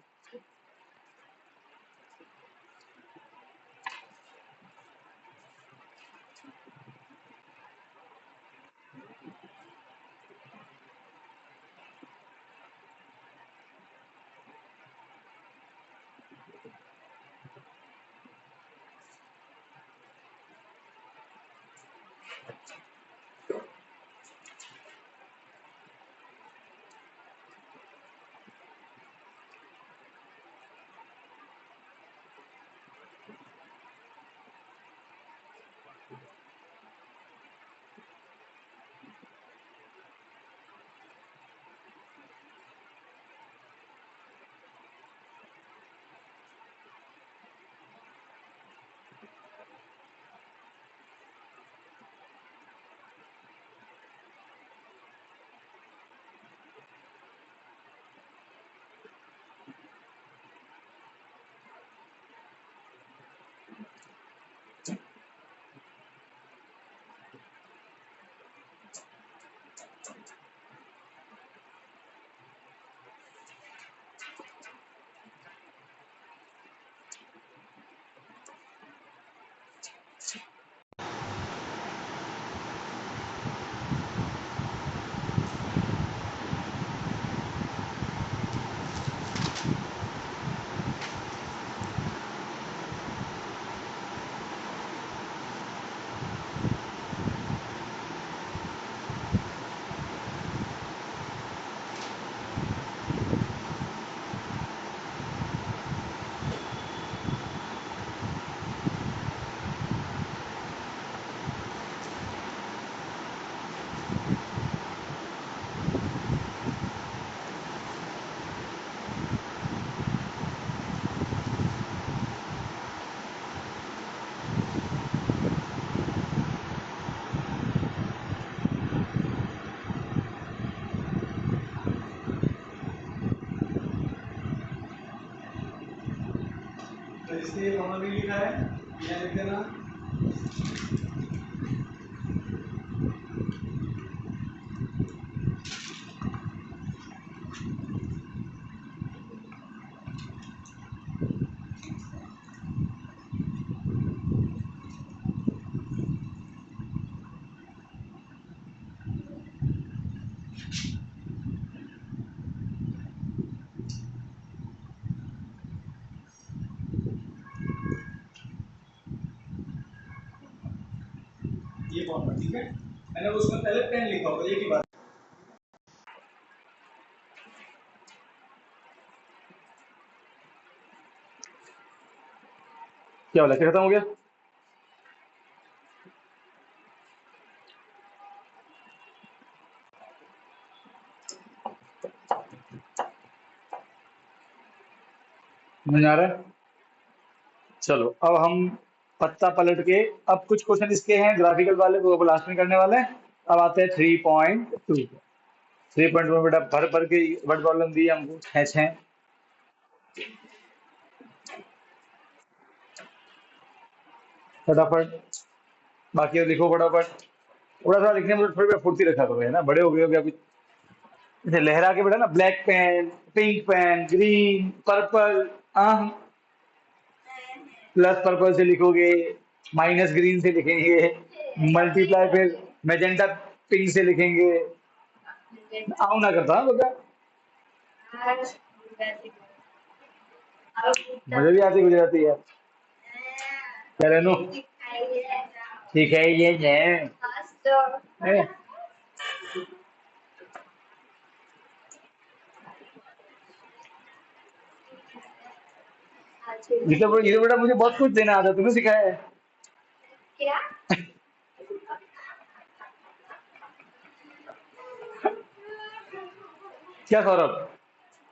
तो इसलिए वहां भी लिखा है, यहाँ लिख देना। ये फॉर्मूला ठीक है, मैंने उसमें पहले पेन लिखा होगा, एक ही बात। क्या वाला खत्म हो गया? समझ आ रहा है? चलो अब हम पत्ता पलट के, अब कुछ क्वेश्चन इसके हैं ग्राफिकल वाले, वो लास्ट में करने वाले हैं। अब आते हैं 3.2। 3.2 में बेटा भर भर के वर्ड प्रॉब्लम दी है हमको, छः छः, फटाफट बाकी लिखो फटाफट। थोड़ा थोड़ा लिखने में थोड़ी फुर्ती रखा करो, है ना, बड़े हो गए हो अभी। जैसे लहरा के बेटा ना, black pen, pink pen, green, purple, plus purple से लिखोगे, माइनस ग्रीन से लिखेंगे, मल्टीप्लाई फिर मैजेंटा पिंक से लिखेंगे। आओ ना करता हाँ बेटा, मुझे भी आती गुजराती है। क्या रेनू? ठीक है ये ए, ये तो बेटा मुझे बहुत कुछ देना आता, तुम्हें सिखाया है क्या? क्या सौरभ?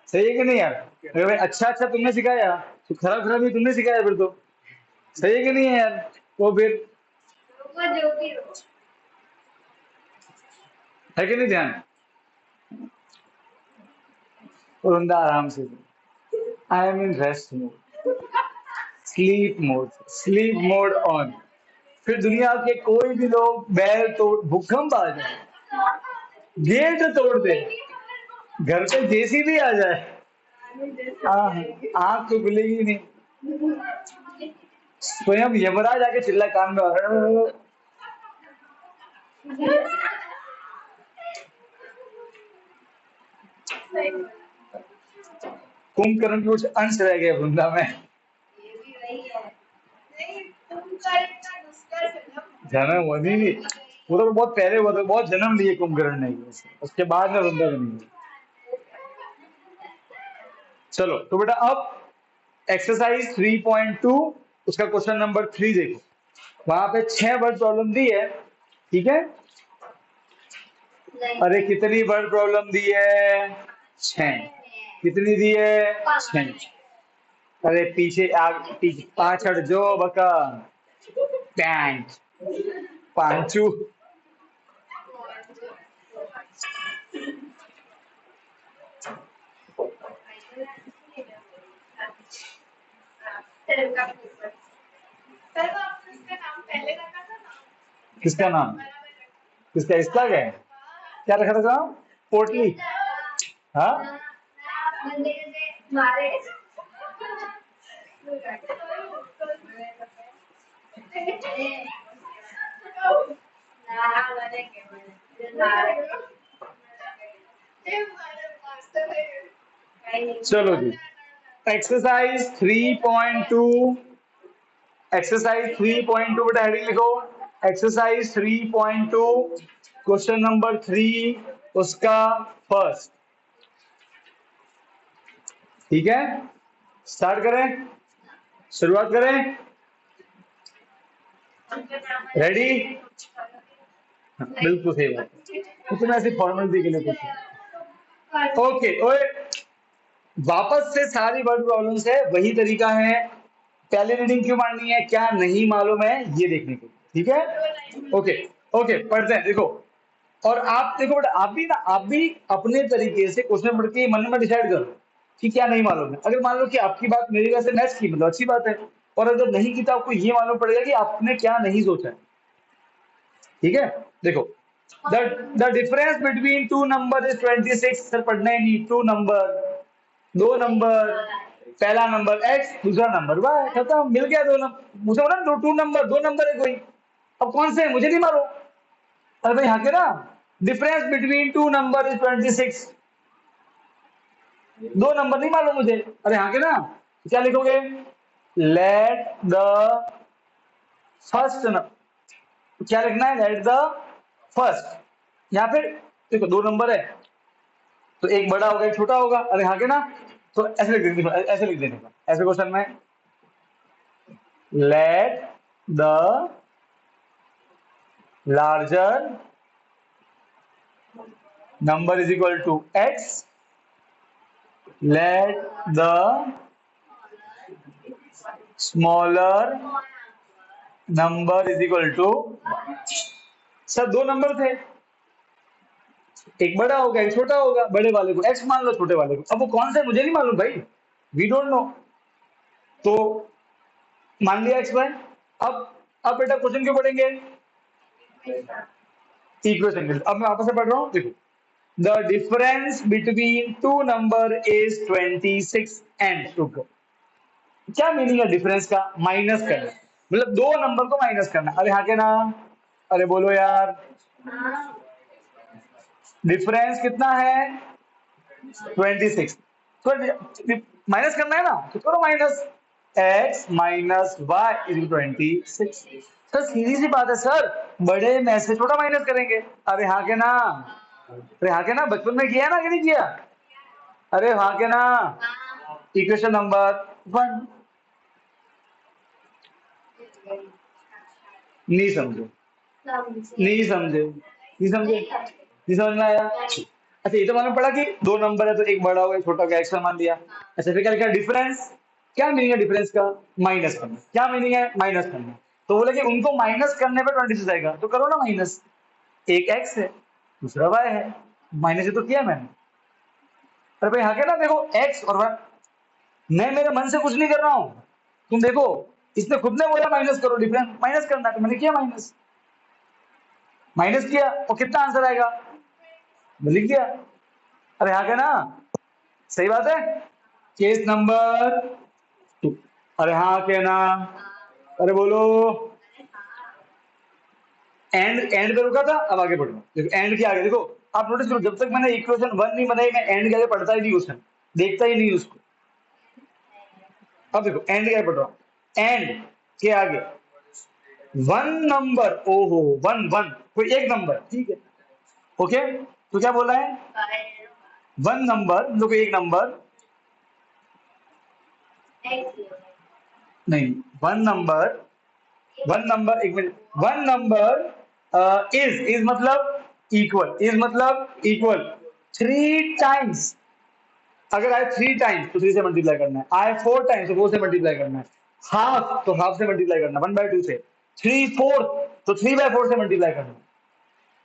सही है कि नहीं यार? अरे भाई अच्छा अच्छा तुमने सिखाया, तो खराब खराब भी तुमने सिखाया फिर तो। सही है कि नहीं है यार? तो फिर वो जो भी हो। है कि नहीं ध्यान? वृंदा आराम से, I am in rest mode, sleep mode on. फिर दुनिया के कोई भी लोग बैल तोड़, भूकंप आ जाए, गेट तोड़ दे, घर पे जेसीबी आ जाए, आंख तो खुलेगी नहीं, स्वयं यमराज आके चिल्ला कान में, कुंभकर्ण के कुछ अंश रह गए वृंदा में। ये भी वही है। नहीं, तुम करेक्ट दूसरा जन्म। जन्म वही नहीं, वो तो बहुत पहले हुआ था, बहुत जन्म लिए कुंभकर्ण ने, उसके बाद में वृंदा बनी। चलो तो बेटा अब एक्सरसाइज 3.2 उसका क्वेश्चन नंबर 3 देखो, वहां पे 6 वर्ड प्रॉब्लम दी है, ठीक है? अरे कितनी वर्ड प्रॉब्लम दी है? 6। कितनी दी है? 6। अरे पीछे आग पीछे पाछड़ जो बका पैंट पांचू। किसका नाम? किसका? इसका क्या है? क्या रखा था नाम? पोटली। हाँ मारे चलो जी, एक्सरसाइज 3.2, एक्सरसाइज 3.2 बेटा हेडिंग लिखो, एक्सरसाइज 3.2 क्वेश्चन नंबर 3 उसका फर्स्ट, ठीक है? स्टार्ट करें, शुरुआत करें, रेडी? बिल्कुल सही बात है, कुछ ऐसी फॉर्मेलिटी के लिए कुछ। ओके ओए, वापस से सारी वर्ड प्रॉब्लम्स है, वही तरीका है, पहले रीडिंग क्यों मारनी है, क्या नहीं मालूम है ये देखने के लिए, ठीक है? ओके ओके पढ़ते हैं, देखो। और आप देखो बेटा, आप भी अपने तरीके से क्वेश्चन पढ़ के मन में डिसाइड करो कि क्या नहीं मालूम है। अगर मान लो कि आपकी बात मेरी वजह से मैच की, मतलब अच्छी बात है, और अगर नहीं की तो आपको ये मालूम पड़ेगा कि आपने क्या नहीं सोचा है, ठीक है? देखो, the difference between two number is 26। Sir पढ़ना ही नहीं, टू नंबर, दो नंबर, पहला नंबर एक्स, दूसरा नंबर वाई, खत्म, मिल गया दो नंबर। मुझे बोला दो, टू नंबर, दो नंबर है कोई, अब कौन से है मुझे नहीं मालूम। अरे भाई हाँ के ना, difference between two number is 26, दो नंबर नहीं मालूम मुझे, अरे हाँ के ना, क्या लिखोगे? लेट द फर्स्ट, क्या लिखना है? लेट द फर्स्ट, यहाँ पे देखो दो नंबर है, तो एक बड़ा होगा एक छोटा होगा, अरे हाँ के ना, तो ऐसे लिख देने, ऐसे लिख देने का, ऐसे क्वेश्चन में let the larger number is equal to x, let the smaller number is equal to, sir दो नंबर थे, एक बड़ा होगा एक छोटा होगा, बड़े वाले को एक्स मान लो, छोटे वाले को, अब वो कौन सा है मुझे नहीं मालूम भाई, वी डोंट नो, तो मान लिया एक्स वाई। अब बेटा क्वेश्चन क्यों पढ़ेंगे? इक्वेशन के, अब मैं वापस से पढ़ रहा हूँ, देखो, the difference between two number is 26 and, रुको, क्या मीनिंग है डिफरेंस का? माइनस करना, मतलब दो नंबर को माइनस करना, अरे हाँ के ना, अरे बोलो यार, डिफरेंस कितना है? 26, तो माइनस करना है ना, तो करो minus, x minus Y is 26। Sir सीधी सी बात है सर, बड़े में से छोटा माइनस करेंगे। अरे हाँ के ना, अरे हाँ के ना, बचपन में किया ना कि नहीं किया? अरे हाँ के ना। Equation number 1। नहीं समझे, नहीं समझे, नहीं समझे, नहीं समझ में आया? अच्छा ये तो मालूम पड़ा कि दो नंबर है तो एक बड़ा होगा एक छोटा होगा, एक्स्ट्रा मान दिया। अच्छा फिर क्या लिखा डिफरेंस? क्या मीनिंग है डिफरेंस का? माइनस करना। क्या मीनिंग है? माइनस करना। तो बोले कि उनको माइनस करने पे 26 आएगा, तो करो ना माइनस। एक एक्स है दूसरा वाई है, माइनस तो किया मैंने। अरे भाई हाँ क्या ना, देखो एक्स और वाई, मैं मेरे मन से कुछ नहीं कर रहा हूँ। तुम देखो, इसने खुद ने बोला माइनस करो, डिफरेंस माइनस करना, तो मैंने किया माइनस। माइनस किया और कितना आंसर आएगा मैं लिख दिया। अरे हाँ क्या ना, सही बात है। Case number 2। अरे हाँ क्या ना, अरे बोलो। एंड पे रुका था, अब आगे बढ़ो। देखो एंड के आगे देखो, आप नोटिस करो, जब तक मैंने इक्वेशन 1 नहीं बनाई मैं एंड के आगे पढ़ता ही नहीं क्वेश्चन, देखता ही नहीं उसको। अब देखो एंड के आगे पढ़ रहा हूं, एंड के आगे वन नंबर, ओहो वन वन, कोई एक नंबर, ठीक है ओके। तो क्या बोला है? वन नंबर, जो कोई एक नंबर नहीं, वन नंबर, वन नंबर, एक मिनट, वन नंबर इज मतलब इक्वल, इज मतलब इक्वल 3 टाइम्स। अगर आए 3 टाइम्स तो 3 से मल्टीप्लाई करना है, आए 4 टाइम्स तो 4 से मल्टीप्लाई करना है, हाफ तो हाफ से मल्टीप्लाई करना, 1/2 से, 3/4 तो 3/4 से मल्टीप्लाई करना है।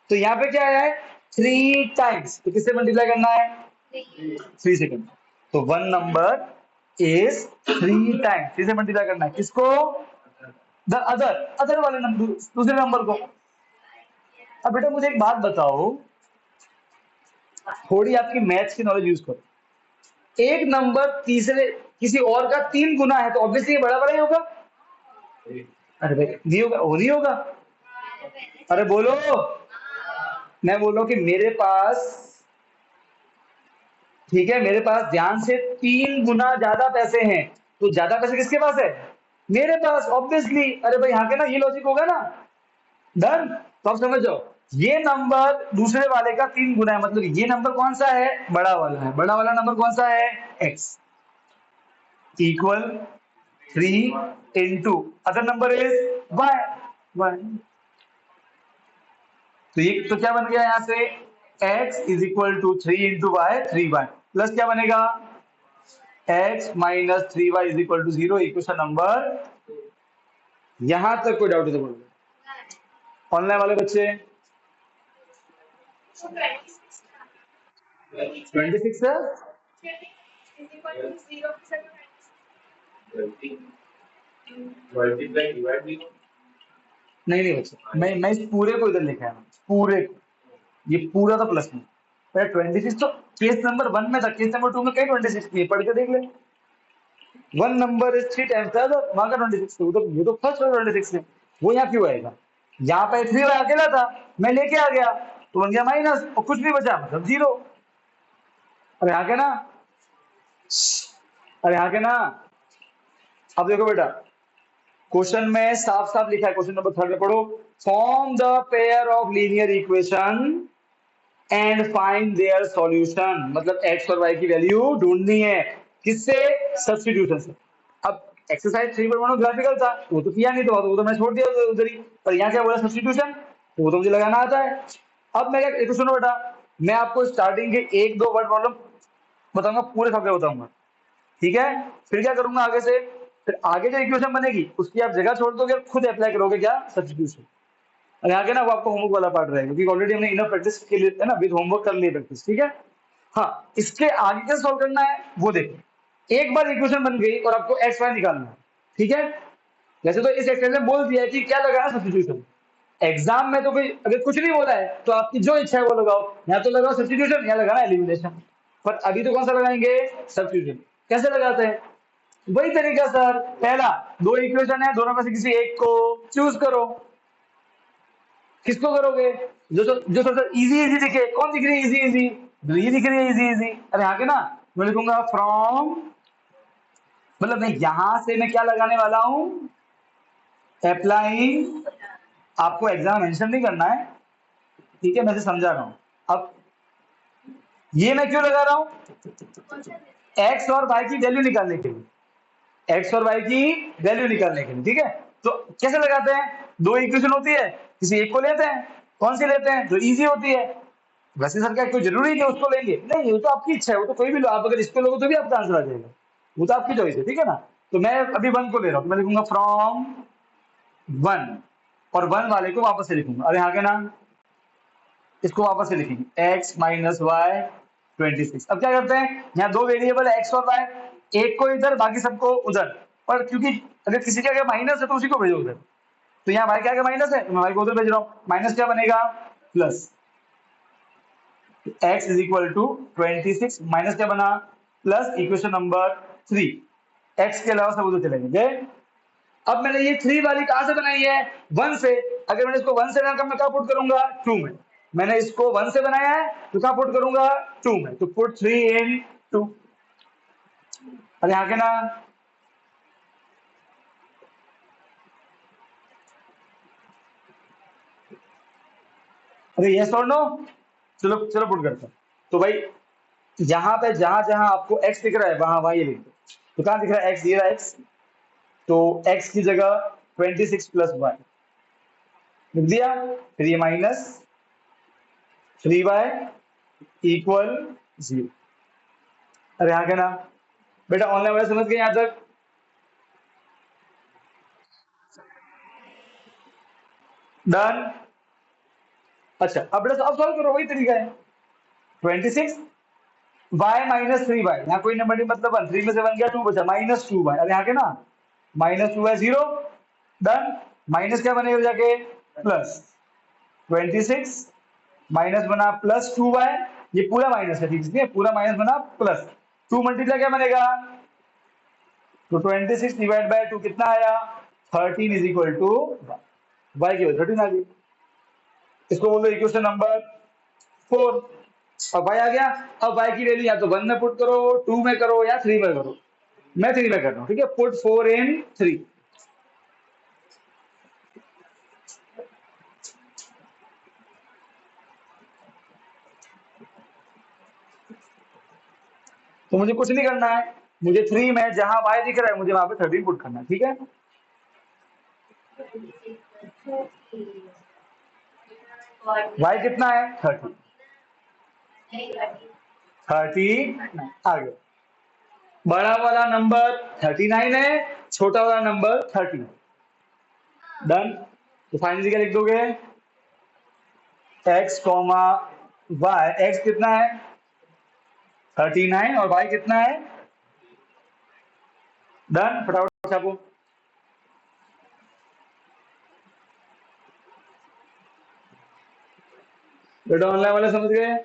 तो यहाँ पे क्या आया है? 3 टाइम्स, तो किससे मल्टीप्लाई करना है? 3 से करना है। तो वन नंबर इज 3 टाइम्स, 3 से मल्टीप्लाई करना है किसको? द अदर, अदर वाले नंबर, दूसरे नंबर को। अब बेटा मुझे एक बात बताओ, थोड़ी आपकी मैथ्स की नॉलेज यूज करो। एक नंबर तीसरे किसी और का 3 गुना है तो ऑब्वियसली बड़ा बड़ा ही होगा। अरे भाई नहीं होगा, वो नहीं होगा। अरे बोलो, मैं बोल रहा हूं कि मेरे पास, ठीक है मेरे पास ध्यान से 3 गुना ज्यादा पैसे हैं, तो ज्यादा पैसे किसके पास है? मेरे पास ऑब्वियसली। अरे भाई यहाँ के ना, ये लॉजिक होगा ना, डन। तो आप समझ जाओ, ये नंबर दूसरे वाले का 3 गुना है, मतलब ये नंबर कौन सा है? बड़ा वाला है। बड़ा वाला नंबर कौन सा है? x equal 3 * other number is y, y। तो ये तो क्या बन गया यहां से? x is equal to 3 * y, 3y plus क्या बनेगा? x minus 3y is equal to 0। Equation number, यहां तक कोई डाउट है तो बोलो। ऑनलाइन वाले बच्चे 26 है, नहीं नहीं बच्चे, मैं इस पूरे को इधर लिखा है, पूरे को, ये पूरा तो प्लस में। 26 तो केस नंबर 1 में था, केस नंबर 2 में कहीं 26 नहीं, पढ़ के देख ले। वन नंबर इज 3 टाइम्स था, वहां का 26, ये तो फर्स्ट 26 है, वो यहाँ क्यों आएगा? यहाँ पे 3 अकेला था, मैं लेके आ गया तो बन गया माइनस, और कुछ भी बचा मतलब 0। अरे आगे ना, अरे आगे ना। अब देखो बेटा, क्वेश्चन में साफ साफ लिखा है, क्वेश्चन नंबर 3 में पढ़ो, form the pair of linear equation and find their solution. मतलब एक्स और वाई की वैल्यू ढूंढनी है, किससे? सब्स्टिट्यूशन से। अब एक्सरसाइज 3.1 ग्राफिकल था, वो तो किया नहीं, तो वो तो मैं छोड़ दिया उधर ही। पर यहाँ क्या बोला? सब्स्टिट्यूशन, वो तो मुझे लगाना आता है। अब मैं क्या, सुनो बेटा, मैं आपको स्टार्टिंग के 1-2 वर्ड प्रॉब्लम बताऊंगा, पूरे सबके बताऊंगा, ठीक है? फिर क्या करूंगा आगे से, फिर आगे जो इक्वेशन बनेगी उसकी आप जगह छोड़ दोगे, खुद अप्लाई करोगे क्या? सब्स्टिट्यूशन। और आगे ना वो आपको होमवर्क वाला पार्ट रहेगा, क्योंकि ऑलरेडी हमने इनफ प्रैक्टिस के लिए है ना, विद होमवर्क कर लिए प्रैक्टिस, ठीक है? हाँ, इसके आगे क्या सॉल्व करना है वो देखो। एक बार इक्वेशन बन गई और आपको एक्स वाई निकालना है, ठीक है? वैसे तो इस एक्सरसाइज में बोल दिया है कि क्या लगाना सब्स्टिट्यूशन। एग्जाम में तो कोई अगर कुछ नहीं बोला है तो आपकी जो इच्छा है वो लगाओ, या तो लगाओ सब्स्टिट्यूशन या लगाना एलिमिनेशन। पर अभी तो कौन सा लगाएंगे? सब्स्टिट्यूशन। कैसे लगाते हैं? वही तरीका सर, पहला 2 इक्वेशन है, दोनों में से किसी एक को चूज करो। किसको करोगे? जो सबसे इजी इजी दिखे। कौन दिख रही है इजी इजी? ये दिख रही है इजी इजी। अरे आगे ना मैं लिखूंगा फ्रॉम मतलब नहीं, यहां से मैं क्या लगाने वाला हूं, अप्लाइंग, आपको एग्जाम मेंशन नहीं करना है, ठीक है, मैं इसे समझा रहा हूं। अब ये मैं क्यों लगा रहा हूं, एक्स और वाई की वैल्यू निकालने के लिए, एक्स और वाई की वैल्यू निकालने के लिए, ठीक है। तो कैसे लगाते हैं, दो इक्वेशन होती है, किसी एक को लेते हैं, कौन सी लेते हैं, जो इजी होती है। वैसे सर क्या कोई जरूरी है कि उसको लेंगे, नहीं, वो तो आपकी इच्छा है, वो तो कोई भी लो, आप अगर इसको लोगे तो भी आपका आंसर आ जाएगा, वो तो आपकी चॉइस है, ठीक है ना। तो मैं अभी वन को ले रहा हूं, मैं लिखूंगा फ्रॉम वन, और वन वाले को वापस से लिखूंगा, अरे हाँ के ना, इसको वापस से लिखेंगे एक्स माइनस वाई 26। अब क्या करते हैं, यहाँ दो वेरिएबल है एक्स और वाई, एक को इधर बाकी सबको उधर, पर क्योंकि अगर किसी के आगे माइनस है तो उसी को भेजो उधर, तो यहाँ वाई के आगे माइनस है, मैं वाई को उधर भेज रहा हूँ, माइनस क्या बनेगा, plus, x is equal to 26 minus क्या बना, प्लस इक्वेशन नंबर 3, x के अलावा सब उधर चले गए। अब मैंने ये 3 वाली कहां से बनाई है, 1 से, अगर मैंने इसको 1 से बनाकर मैं कहां पुट करूंगा, 2 में, मैंने इसको 1 से बनाया है तो कहां पुट करूंगा, 2 में, तो पुट 3 इन 2, अरे आगे ना, अरे यस और नो, चलो चलो पुट करते हैं। तो भाई यहां पे जहां जहां आपको x दिख रहा है वहां वहां ये लिख दो, तो कहां दिख रहा है x, ये रहा x, तो x की जगह 26 प्लस वाई लिख दिया, फिर ये माइनस 3y इक्वल 0, अरे हाँ क्या ना, बेटा ऑनलाइन वाले समझ गए यहां तक, डन। अच्छा अब बेटा अब सॉल्व करो, वही तरीका है, 26 y माइनस 3y, यहाँ कोई नंबर नहीं मतलब 1, 3 में से 1 गया 2 बचा, माइनस 2y, अरे यहाँ के ना, माइनस 2y 0, डन, माइनस क्या बनेगा जाके, प्लस 26 माइनस बना प्लस 2y, ये पूरा माइनस है, ठीक है, पूरा माइनस बना प्लस 2 मल्टीप्लाई क्या बनेगा, तो 26 डिवाइड बाय 2 कितना आया, 13 इज इक्वल टू y की वैल्यू 13 आ गई, इसको बोलो इक्वेशन नंबर 4। अब y आ गया, अब y की वैल्यू या तो 1 में पुट करो, 2 में करो या 3 में करो, मैं 3 में कर रहा हूं, ठीक है, पुट 4 इन 3, तो मुझे कुछ नहीं करना है, मुझे 3 में जहां y दिख रहा है मुझे वहां पे 13 पुट करना है, ठीक है, y कितना है 30, 30 आ गया, बड़ा वाला नंबर 39 है, छोटा वाला नंबर 30, डन। तो फाइनली क्या लिख दोगे, x कॉमा वाई, एक्स कितना है 39 और y कितना है, डन, फटाफट छापो, बेटा ऑनलाइन वाले समझ गए,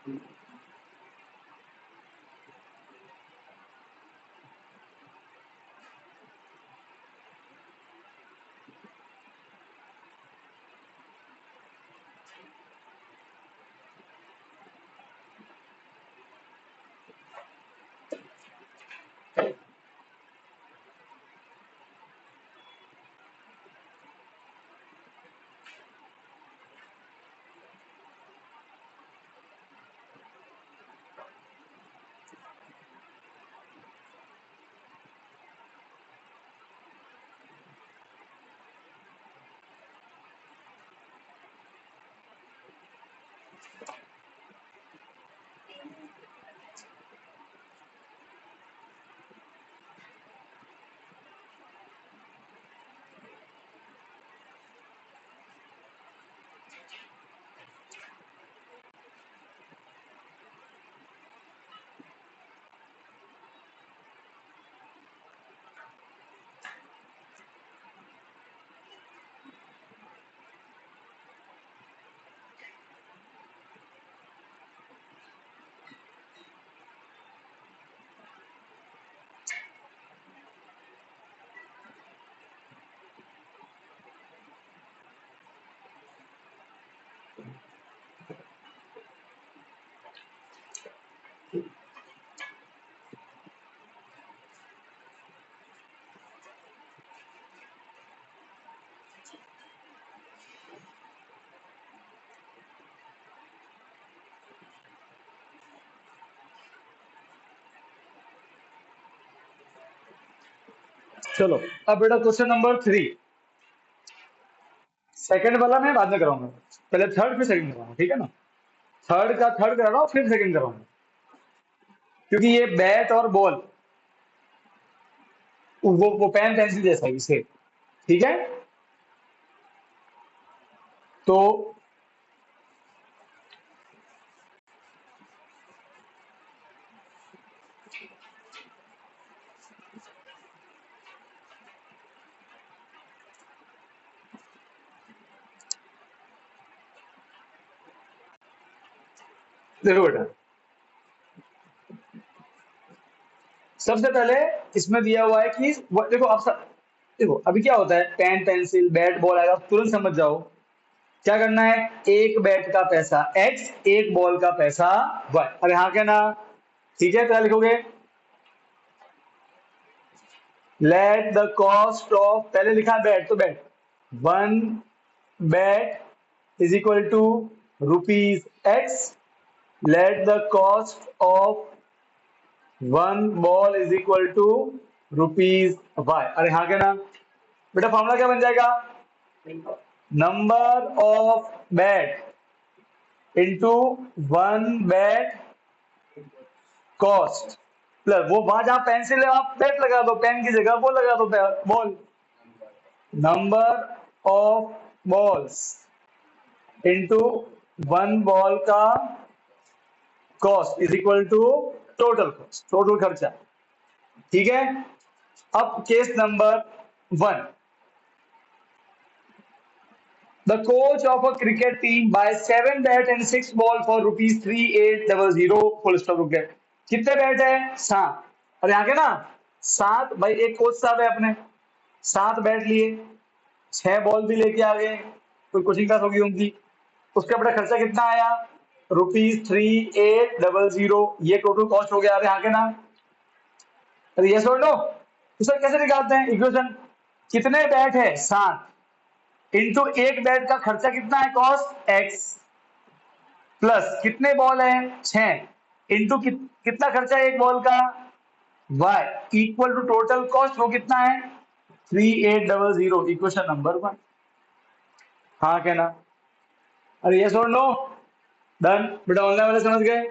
चलो अब बेटा क्वेश्चन नंबर 3। सेकंड वाला मैं बाद में कराऊंगा, पहले थर्ड फिर सेकंड कराऊंगा, ठीक है ना। थर्ड का थर्ड करा रहा हूँ, फिर सेकंड कराऊंगा, क्योंकि ये बैट और बॉल वो पेन पेंसिल जैसा है इसे, ठीक है। तो देखो बेटा, सबसे पहले इसमें दिया हुआ है कि देखो आप देखो अभी क्या होता है, पेन पेंसिल बैट बॉल आएगा तुरंत समझ जाओ। क्या करना है, एक बैट का पैसा x, एक बॉल का पैसा y। अरे हाँ क्या ना, ठीक है। क्या लिखोगे, लेट द कॉस्ट ऑफ, पहले लिखा बैट तो bat, one bat is equal to rupees x, let the cost of one ball is equal to rupees y। अरे हाँ क्या ना, बेटा फॉर्मूला क्या बन जाएगा, number of bat into one bat cost, plus वो वहां जहां पेंसिल है आप बैट लगा दो, पेन की जगह वो लगा दो ball, number of balls into one ball का cost is equal to total cost, total खर्चा, ठीक है। अब case number 1, the coach of a cricket team buy 7 bat and 6 ball for rupees 3800, full stop, रुक गए। कितने बैट है, 7। अरे आगे ना 7 भाई, एक कोच साहब है अपने, 7 बैट लिए, 6 बॉल भी लेके आ गए, कोई कोचिंग क्लास होगी उनकी, उसका बड़ा खर्चा कितना आया, ₹3800, ये टोटल कॉस्ट हो गया। अरे आगे ना, अरे ये सुन लो, तो सर कैसे निकालते हैं इक्वेशन, कितने बैट है 7 इंटू एक बैट का खर्चा कितना है कॉस्ट x, प्लस कितने बॉल है 6 इंटू कितना खर्चा है एक बॉल का y, equal to total cost वो कितना है 3800, इक्वेशन नंबर 1। हाँ कहना, अरे ये सुन लो, डन बेटा, ऑनलाइन वाले समझ गए।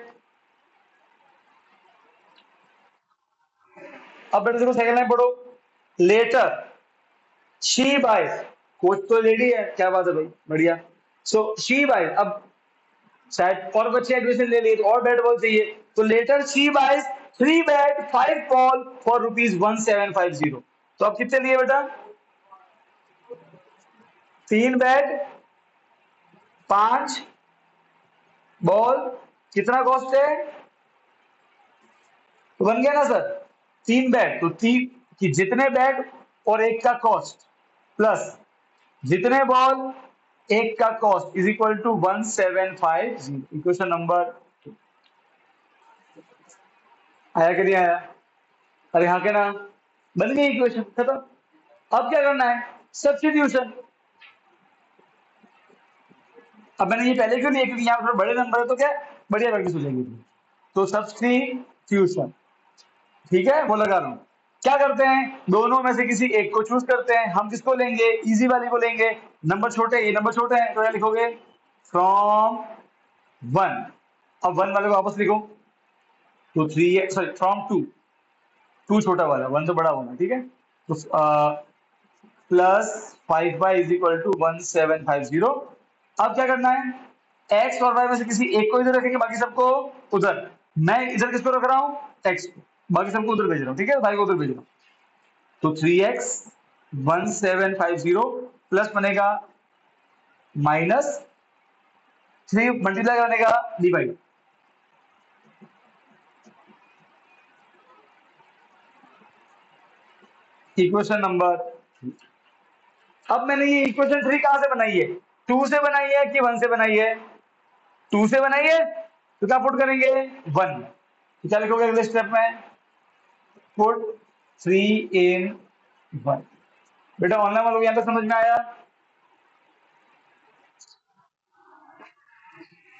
अब बेटा देखो सेकंड लाइन पढ़ो, लेटर शी बाइज, कोच तो लेडी है, क्या बात है भाई, बढ़िया। सो शी बाइज, अब शायद और बच्चे एडमिशन ले लिए तो और बैट बॉल चाहिए, तो later she buys 3 bat 5 ball for ₹1750। तो अब कितने लिए बेटा, 3 बैट 5 बॉल कितना कॉस्ट है? तो बन गया ना सर, 3 बेड, तो 3 कि जितने बेड और एक का कॉस्ट प्लस जितने बॉल एक का cost is equal to 1750। Equation number आया कि नहीं आया? अरे हाँ के ना, बन गई इक्वेशन, खत्म। अब क्या करना है? सब्स्टिट्यूशन। अब मैंने ये पहले क्यों नहीं, क्योंकि यहाँ पर बड़े नंबर है तो क्या बढ़िया प्रैक्टिस हो जाएगी। तो सब्स्टिट्यूशन, ठीक है, वो लगा रहा हूं। क्या करते हैं, दोनों में से किसी एक को चूज करते हैं। हम किसको लेंगे? इजी वाली को लेंगे। नंबर छोटे, ये नंबर छोटे हैं तो क्या लिखोगे? फ्रॉम 1। अब 1 वाले को वापस लिखो, तो 3, सॉरी फ्रॉम 2, 2 छोटा वाला, 1 तो बड़ा वाला, ठीक है। तो plus 5y is equal to 1750। अब क्या करना है? x और y में से किसी एक को इधर रखेंगे, बाकी सबको उधर। मैं इधर किसको रख रहा हूँ? x को, बाकी सबको उधर भेज रहा हूँ, ठीक है, भाई को उधर भेज रहा हूँ। तो 3x 1750 प्लस बनेगा माइनस 3 मल्टीप्लाई करने का डिवाइड। Equation number. अब मैंने ये इक्वेशन 3 कहां से बनाई है? 2 से बनाई है कि 1 से बनाई है? 2 से बनाई है, तो क्या पुट करेंगे? 1। तो क्या लिखोगे अगले स्टेप में? पुट 3 इन 1। बेटा ऑनलाइन वालों को यहां तक समझ में आया?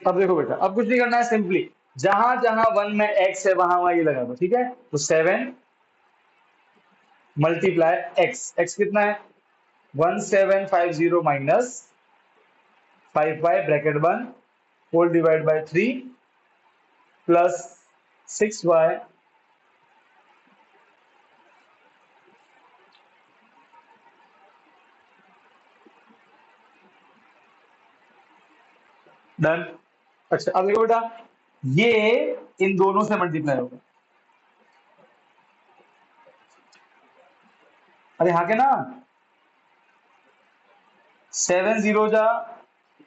अब देखो बेटा, अब कुछ नहीं करना है, सिंपली जहां जहां 1 में x है वहां वहां ये लगा दो, ठीक है। तो 7 मल्टीप्लाई x, x कितना है? 1750 माइनस 5y ब्रैकेट बंद whole divide by 3 plus 6y done. अच्छा अब देखो बेटा, ये इन दोनों से मल्टीप्लाई होगा। अरे हाँ के ना, 7 0 जा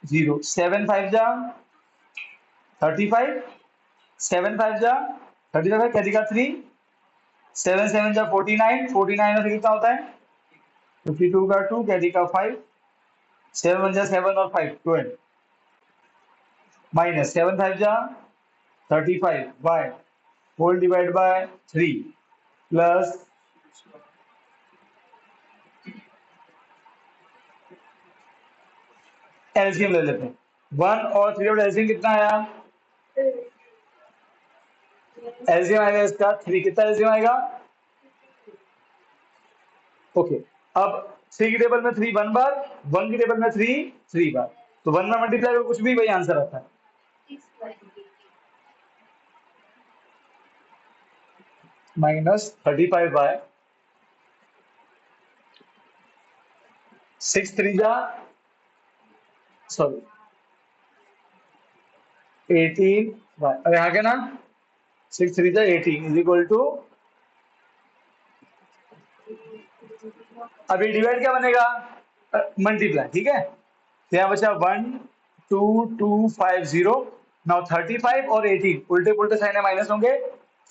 0, 7 5 जा 35, 7 5 जा 35, क्या दिखा 3, 7 7 जा 49, 49 में से कितना होता है? 52 का 2, क्या दिखा 5, 7 1 जा 7 और 5 12, माइनस 7 5 जा 35 y whole divide by 3 plus LCM ले लेते हैं। 1 और 3 का एलसीएम कितना आया? एलसीएम आएगा इसका 3, कितना एलसीएम आएगा? ओके, अब 3 की टेबल में 3 1 बार, 1 की टेबल में 3 3 बार, तो 1 में मल्टीप्लाई कुछ भी वही आंसर आता है। माइनस 35 बाय 6 3 जा सॉरी 18 बाय, अरे आगे ना 6 3 जा 18 इज इक्वल टू, अभी डिवाइड क्या बनेगा? मल्टीप्लाई, ठीक है। तो यहाँ बचा 1 2 2 5 0। नाउ 35 और 18 उल्टे पुल्टे साइन है, माइनस होंगे।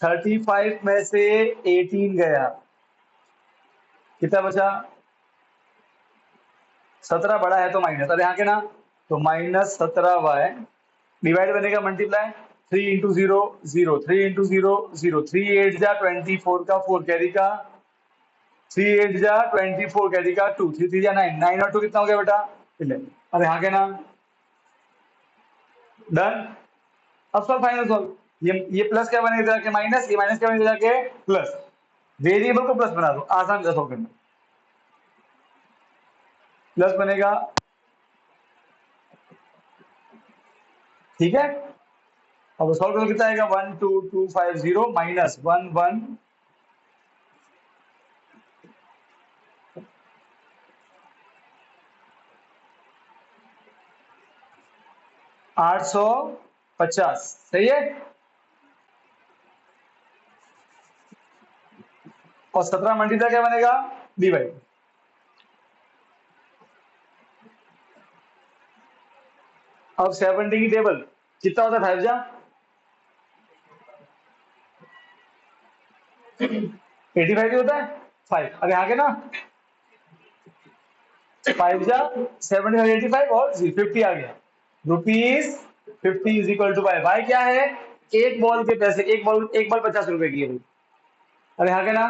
35 में से 18 गया, कितना बचा? 17 बड़ा है तो माइनस, अरे यहाँ के ना, तो माइनस 17y डिवाइड बनेगा मल्टीप्लाई। 3 इंटू 0 0, 3 इंटू 0 0, 3 8 जा 24 का 4 कैरी का, 3 8 जा 24 कैरी का 2, 3 3 जा 9, 9 और 2 कितना हो गया बेटा? 11। अरे हाँ के ना, डन। अब सॉल्व, फाइनल सॉल्व। ये प्लस क्या बनेगा जाके माइनस, ये माइनस क्या बनेगा जाके प्लस। वेरिएबल को प्लस बना दो, आसान सॉल्व करना। प्लस बनेगा, ठीक है। अब सॉल्व करो, कितना आएगा? 1 2 2 5 0 माइनस 1 1 850, सही है। और 17 मल्टीप्लाई क्या बनेगा? डिवाइड। अब 70 की टेबल कितना होता है? 5 जा 85 ही होता है 5। अब यहाँ के ना 5 जा 75 85 और 50 आ गया ₹50 इज इक्वल टू भाई क्या है, एक बॉल के पैसे, एक बॉल 50 रुपए की है भाई। अब यहाँ के ना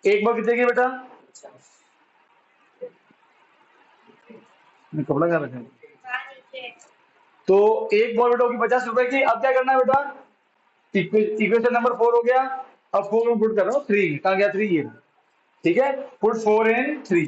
एक बॉल कितने की है बेटा, कपड़ा क्या रखा है? नीचे तो एक बॉल बेटा होगी 50 रुपए की। अब क्या करना है बेटा, इक्वेशन नंबर 4 हो गया। अब 4 में पुट कर रहा हूँ 3, कहाँ गया 3 ये, ठीक है, पुट 4 इन 3।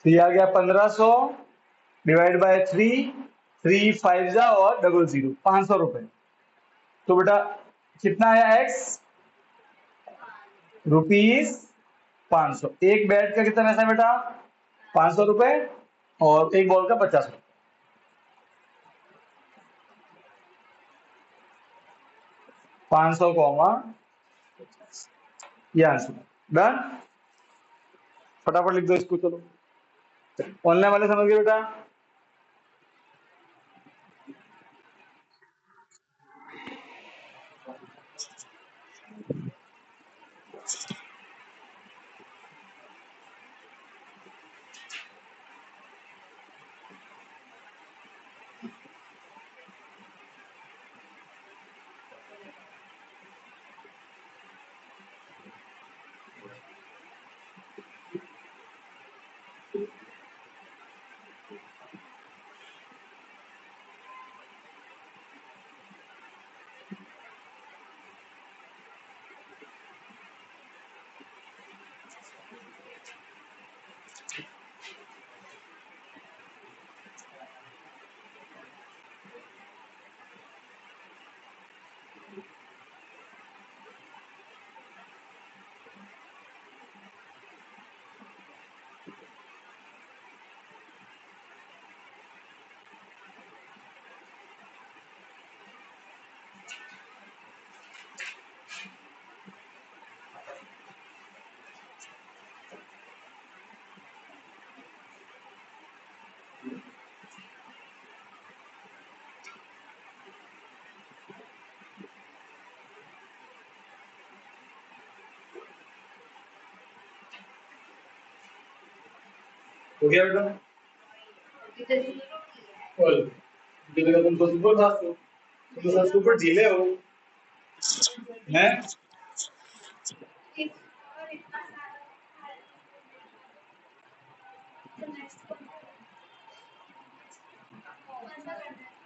तो ये आ गया 1500 डिवाइड बाय 3, 3 5 जा और 00, 500 रुपए। तो बेटा कितना आया एक्स, ₹500। एक बैट का कितना पैसा बेटा, 500 रुपए, और एक बॉल का 50 रुपए। 500 कॉमा ये आंसर डन। फटाफट लिख दो इसको, चलो ऑनलाइन वाले समझ गए बेटा। हो गया बेटा, और तुम तो सुपर फास्ट हो, तुम तो सुपर ढीले हो हैं। और इतना सारा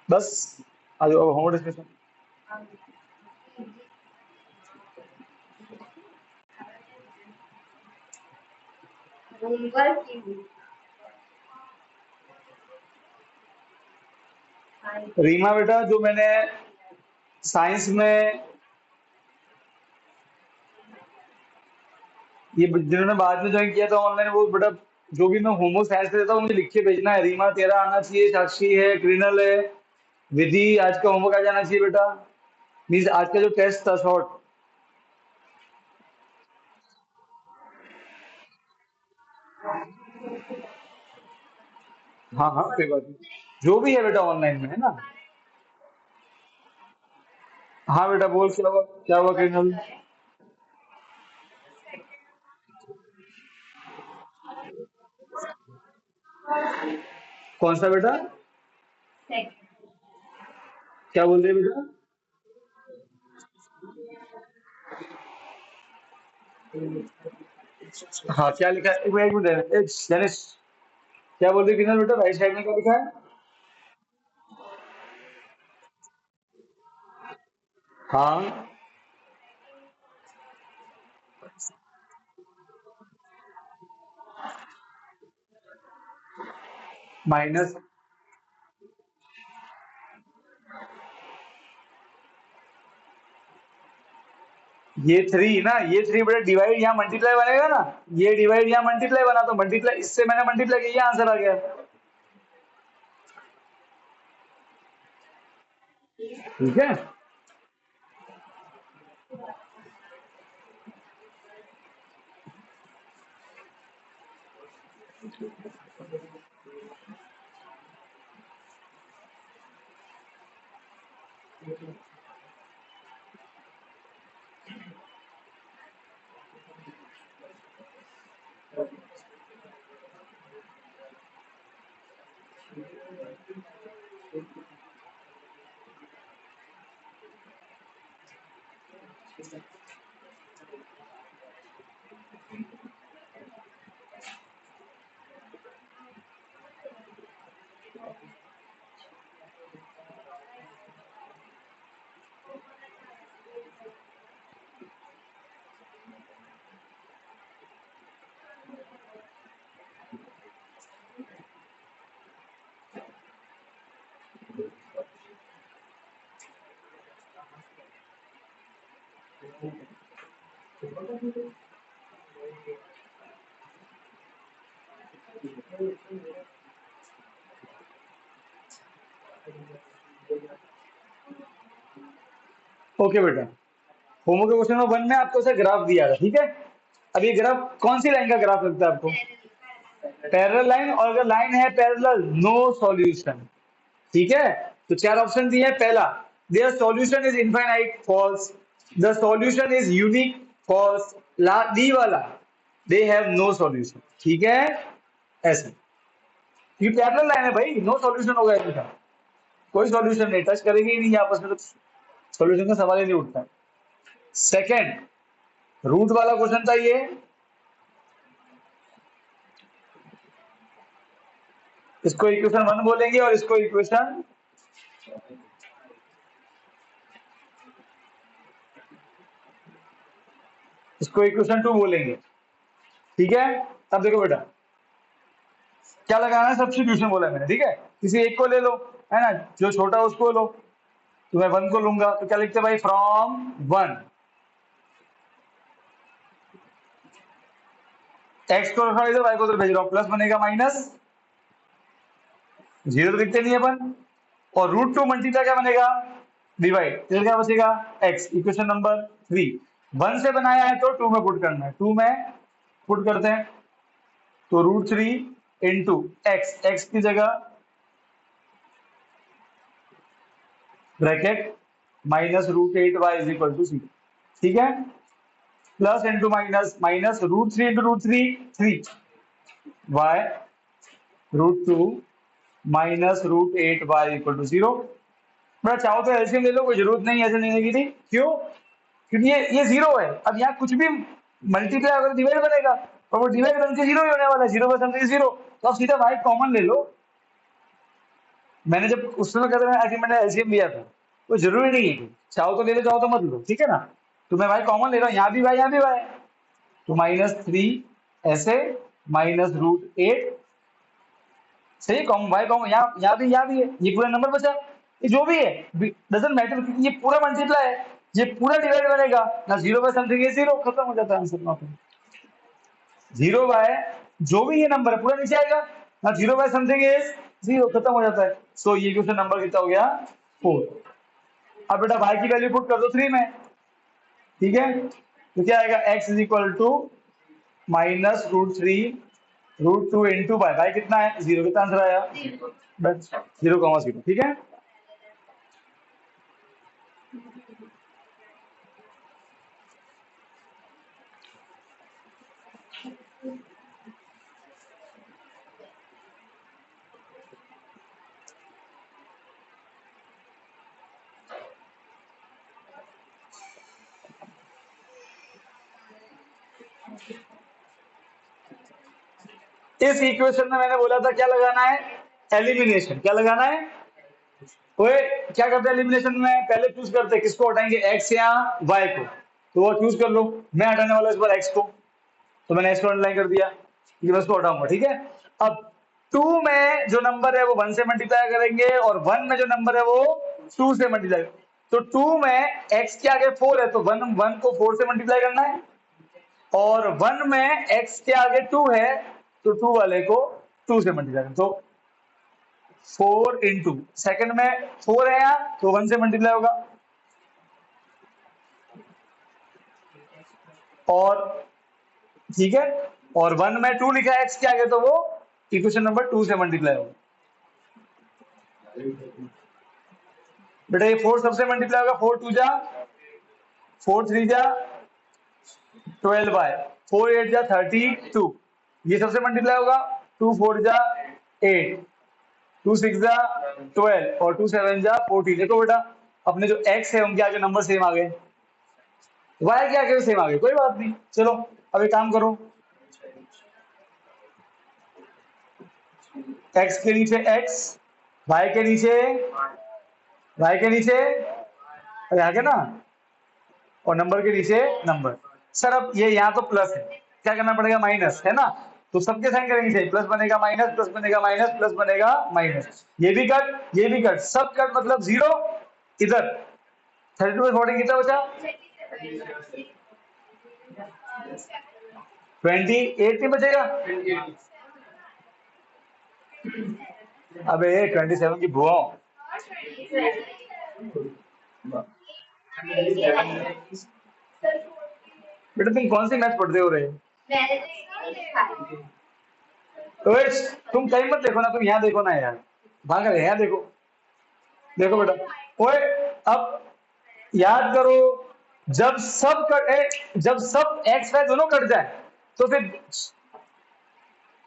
बस आज होमवर्क डिस्कशन। होमवर्क रीमा बेटा, जो मैंने साइंस में ये जिन्होंने बाद में ज्वाइन किया था ऑनलाइन, वो बेटा जो भी मैं होमवर्क साइंस से देता हूँ मुझे लिख के भेजना है। रीमा तेरा आना चाहिए, साक्षी है, कृणल है, विधि, आज का होमवर्क आ जाना चाहिए बेटा। मीन्स आज का जो टेस्ट था शॉर्ट। हाँ हाँ कोई बात नहीं, जो भी है बेटा ऑनलाइन में है ना। हाँ बेटा बोल, क्या हुआ कृणल। कौन सा बेटा, क्या बोल रहे हैं बेटा। हाँ क्या लिखा है, एक मिनट जनिश, क्या बोल रहे कृष्णा बेटा, राइट साइड में क्या लिखा है। हाँ माइनस ये 3 ना, ये 3 बड़े डिवाइड यहाँ मल्टीप्लाई बनेगा ना, ये डिवाइड यहाँ मल्टीप्लाई बना, तो मल्टीप्लाई इससे मैंने मल्टीप्लाई किया, ये आंसर आ गया। ठीक है, ओके बेटा, होमवर्क के क्वेश्चन नंबर 1 में आपको ऐसा ग्राफ दिया था, ठीक है। अब ये ग्राफ कौन सी लाइन का ग्राफ लगता है आपको? पैरेलल लाइन, और अगर लाइन है पैरेलल, नो सॉल्यूशन। ठीक है, तो 4 ऑप्शन दिए हैं। पहला, there solution is infinite, false. The solution is unique, false. D वाला, दे हैव नो सॉल्यूशन। ठीक है, ऐसे ये पैरेलल लाइन है भाई, नो सॉल्यूशन होगा इसका, कोई सॉल्यूशन नहीं, टच करेंगे ही नहीं आपस में, तो सॉल्यूशन का सवाल ही नहीं उठता है। सेकंड, रूट वाला क्वेश्चन था ये, इसको इक्वेशन 1 बोलेंगे और इसको इक्वेशन इक्वेशन 2 बोलेंगे। ठीक है, अब देखो बेटा क्या लगाना है, सब्स्टिट्यूशन बोला मैंने। ठीक है, किसी एक को ले लो, है ना, जो छोटा उसको लो, तो मैं 1 को लूंगा, तो क्या लिखते हैं भाई, फ्रॉम 1 एक्स को रखा इधर, वाई को उधर भेज रहा हूं, प्लस बनेगा माइनस, 0 तो लिखते नहीं है अपन, और √2 मल्टीप्लाई क्या बनेगा, डिवाइड, फिर क्या बचेगा, एक्स। इक्वेशन नंबर 3, 1 से बनाया है तो 2 में पुट करना है, 2 में पुट करते हैं, तो √3 इंटू एक्स, एक्स की जगह bracket minus √8y is equal to 0। ठीक है, plus into minus, minus √3 into √3 3, y √2 minus √8y equal to 0। बड़ा चाहो तो एलसीएम ले लो, कोई जरूरत नहीं है ऐसे लेने की थी। क्यों? क्योंकि ये 0 है, अब यहाँ कुछ भी मल्टीप्लाई अगर डिवाइड बनेगा, और वो डिवाइड बन के 0 ही होने वाला है, 0 पर 0, तो आप सीधा y कॉमन ले लो। मैंने जब उस समय कहते ऐसे मैंने एलसीएम लिया था, तो जरूरी नहीं है, चाहो तो ले लो, चाहो तो मत लो। ठीक है ना, तो मैं y कॉमन ले रहा हूँ, यहाँ भी y, यहाँ भी y, तो -3 ऐसे, माइनस √8, सही, कॉमन y कॉमन, यहाँ भी है, ये पूरा नंबर बचा, ये जो भी है डजंट मैटर, क्योंकि ये पूरा मल्टीप्लाई है, ये पूरा डिवाइड बनेगा ना, 0 बाय समथिंग ये 0, खत्म हो जाता है आंसर। ना 0 बाय जो भी ये नंबर है पूरा नीचे आएगा ना, 0 बाय समथिंग इज 0, खत्म हो जाता है। सो ये क्वेश्चन नंबर कितना हो गया, 4। अब बेटा y की वैल्यू पुट कर दो 3 में। ठीक है, तो क्या आएगा, x is equal to minus √3 √2 into y कितना है, 0, कितना आंसर आया, 0,0। ठीक है, इस इक्वेशन में मैंने बोला था क्या लगाना है, एलिमिनेशन। क्या लगाना है, ओए क्या करते हैं एलिमिनेशन में, पहले चूज करते हैं किसको हटाएंगे, x या y को, तो वो चूज कर लो। मैं हटाने वाला इस बार x को, तो मैंने x को अंडरलाइन कर दिया, ये बस को हटाऊंगा। ठीक है, अब 2 में जो नंबर है वो 1 से मल्टीप्लाई करेंगे, और 1 में जो नंबर है वो 2 से मल्टीप्लाई, तो 2 में x के आगे 4 है तो 1 को 4 से मल्टीप्लाई करना है, और 1 में x के आगे 2 है तो 2 वाले को 2 से मल्टीप्लाई करना। तो 4 इंटू, सेकेंड में 4 है यहाँ तो 1 से मल्टीप्लाई होगा, और ठीक है, और 1 में 2 लिखा है x के आगे तो वो इक्वेशन नंबर 2 से मल्टीप्लाई होगा। बेटा ये 4 सबसे मल्टीप्लाई होगा, 4 2 जा 4 3 जा 12 बाय 4 8 जा 32, ये सबसे मल्टीप्लाई होगा, 2 4 जा 8, 2 6 जा 12 और 2 7 जा 14। देखो बेटा अपने जो x है उनके आगे नंबर सेम आ गए, y के आगे सेम आ गए, कोई बात नहीं। चलो अब एक काम करो, x के नीचे x, y के नीचे अरे आगे ना, और नंबर के नीचे नंबर। सर अब ये यहाँ तो प्लस है, क्या करना पड़ेगा, माइनस है ना, तो सबके साइन करेंगे, प्लस बनेगा माइनस, प्लस बनेगा माइनस, प्लस बनेगा माइनस, ये भी कट, सब कट मतलब 0। इधर 32 में 14 कितना बचा, 28 नहीं बचेगा, अबे 27 की बुआ बेटा तुम कौन सी मैथ पढ़ते हो रहे, तुम कहीं मत देखो ना, तुम यहाँ देखो ना यार, भाग रहे यहाँ देखो, देखो बेटा ओए, अब याद करो जब सब x y दोनों कट जाए तो फिर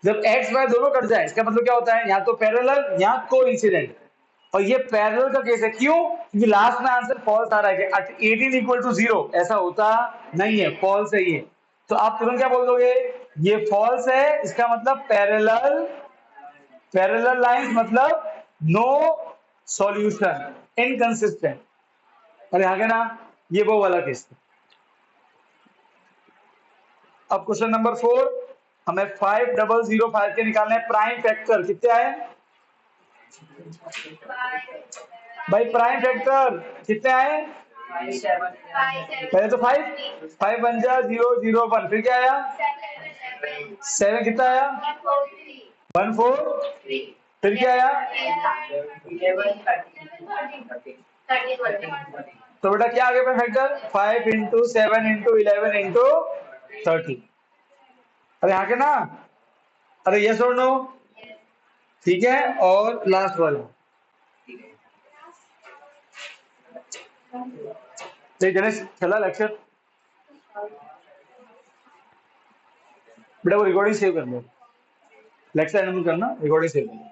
जब x y दोनों कट जाए इसका मतलब क्या होता है, यहाँ तो पैरेलल यहाँ कोइंसिडेंट, और ये पैरेलल का केस है, क्यों, क्योंकि लास्ट में आंसर फॉल्स आ रहा है कि 18 इक्वल टू 0, ऐसा होता नहीं है, फॉल्स है ये, तो आप तुरंत क्या बोल दोगे, ये फॉल्स है, इसका मतलब पैरेलल लाइंस मतलब नो सॉल्यूशन, इनकंसिस्टेंट। अरे आगे ना, ये वो वाला केस है। अब क्वेश्चन नंबर 4, हमें 5005 के निकालने हैं प्राइम फैक्टर, कितने आए भाई, प्राइम फैक्टर कितने आए, पहले तो 5 बन जा 0 0 1, फिर क्या आया 7, कितना आया 1 4, फिर क्या आया, तो बेटा क्या आ गया फैक्टर, 5 इंटू 7 इंटू 11 इंटू 30। अरे आगे ना, अरे यस और नो, ठीक है, और लास्ट वाला गणेश चला लेक्चर, बेटा वो रिकॉर्डिंग सेव कर लो, लेक्चर एंड करना, रिकॉर्डिंग सेव करना।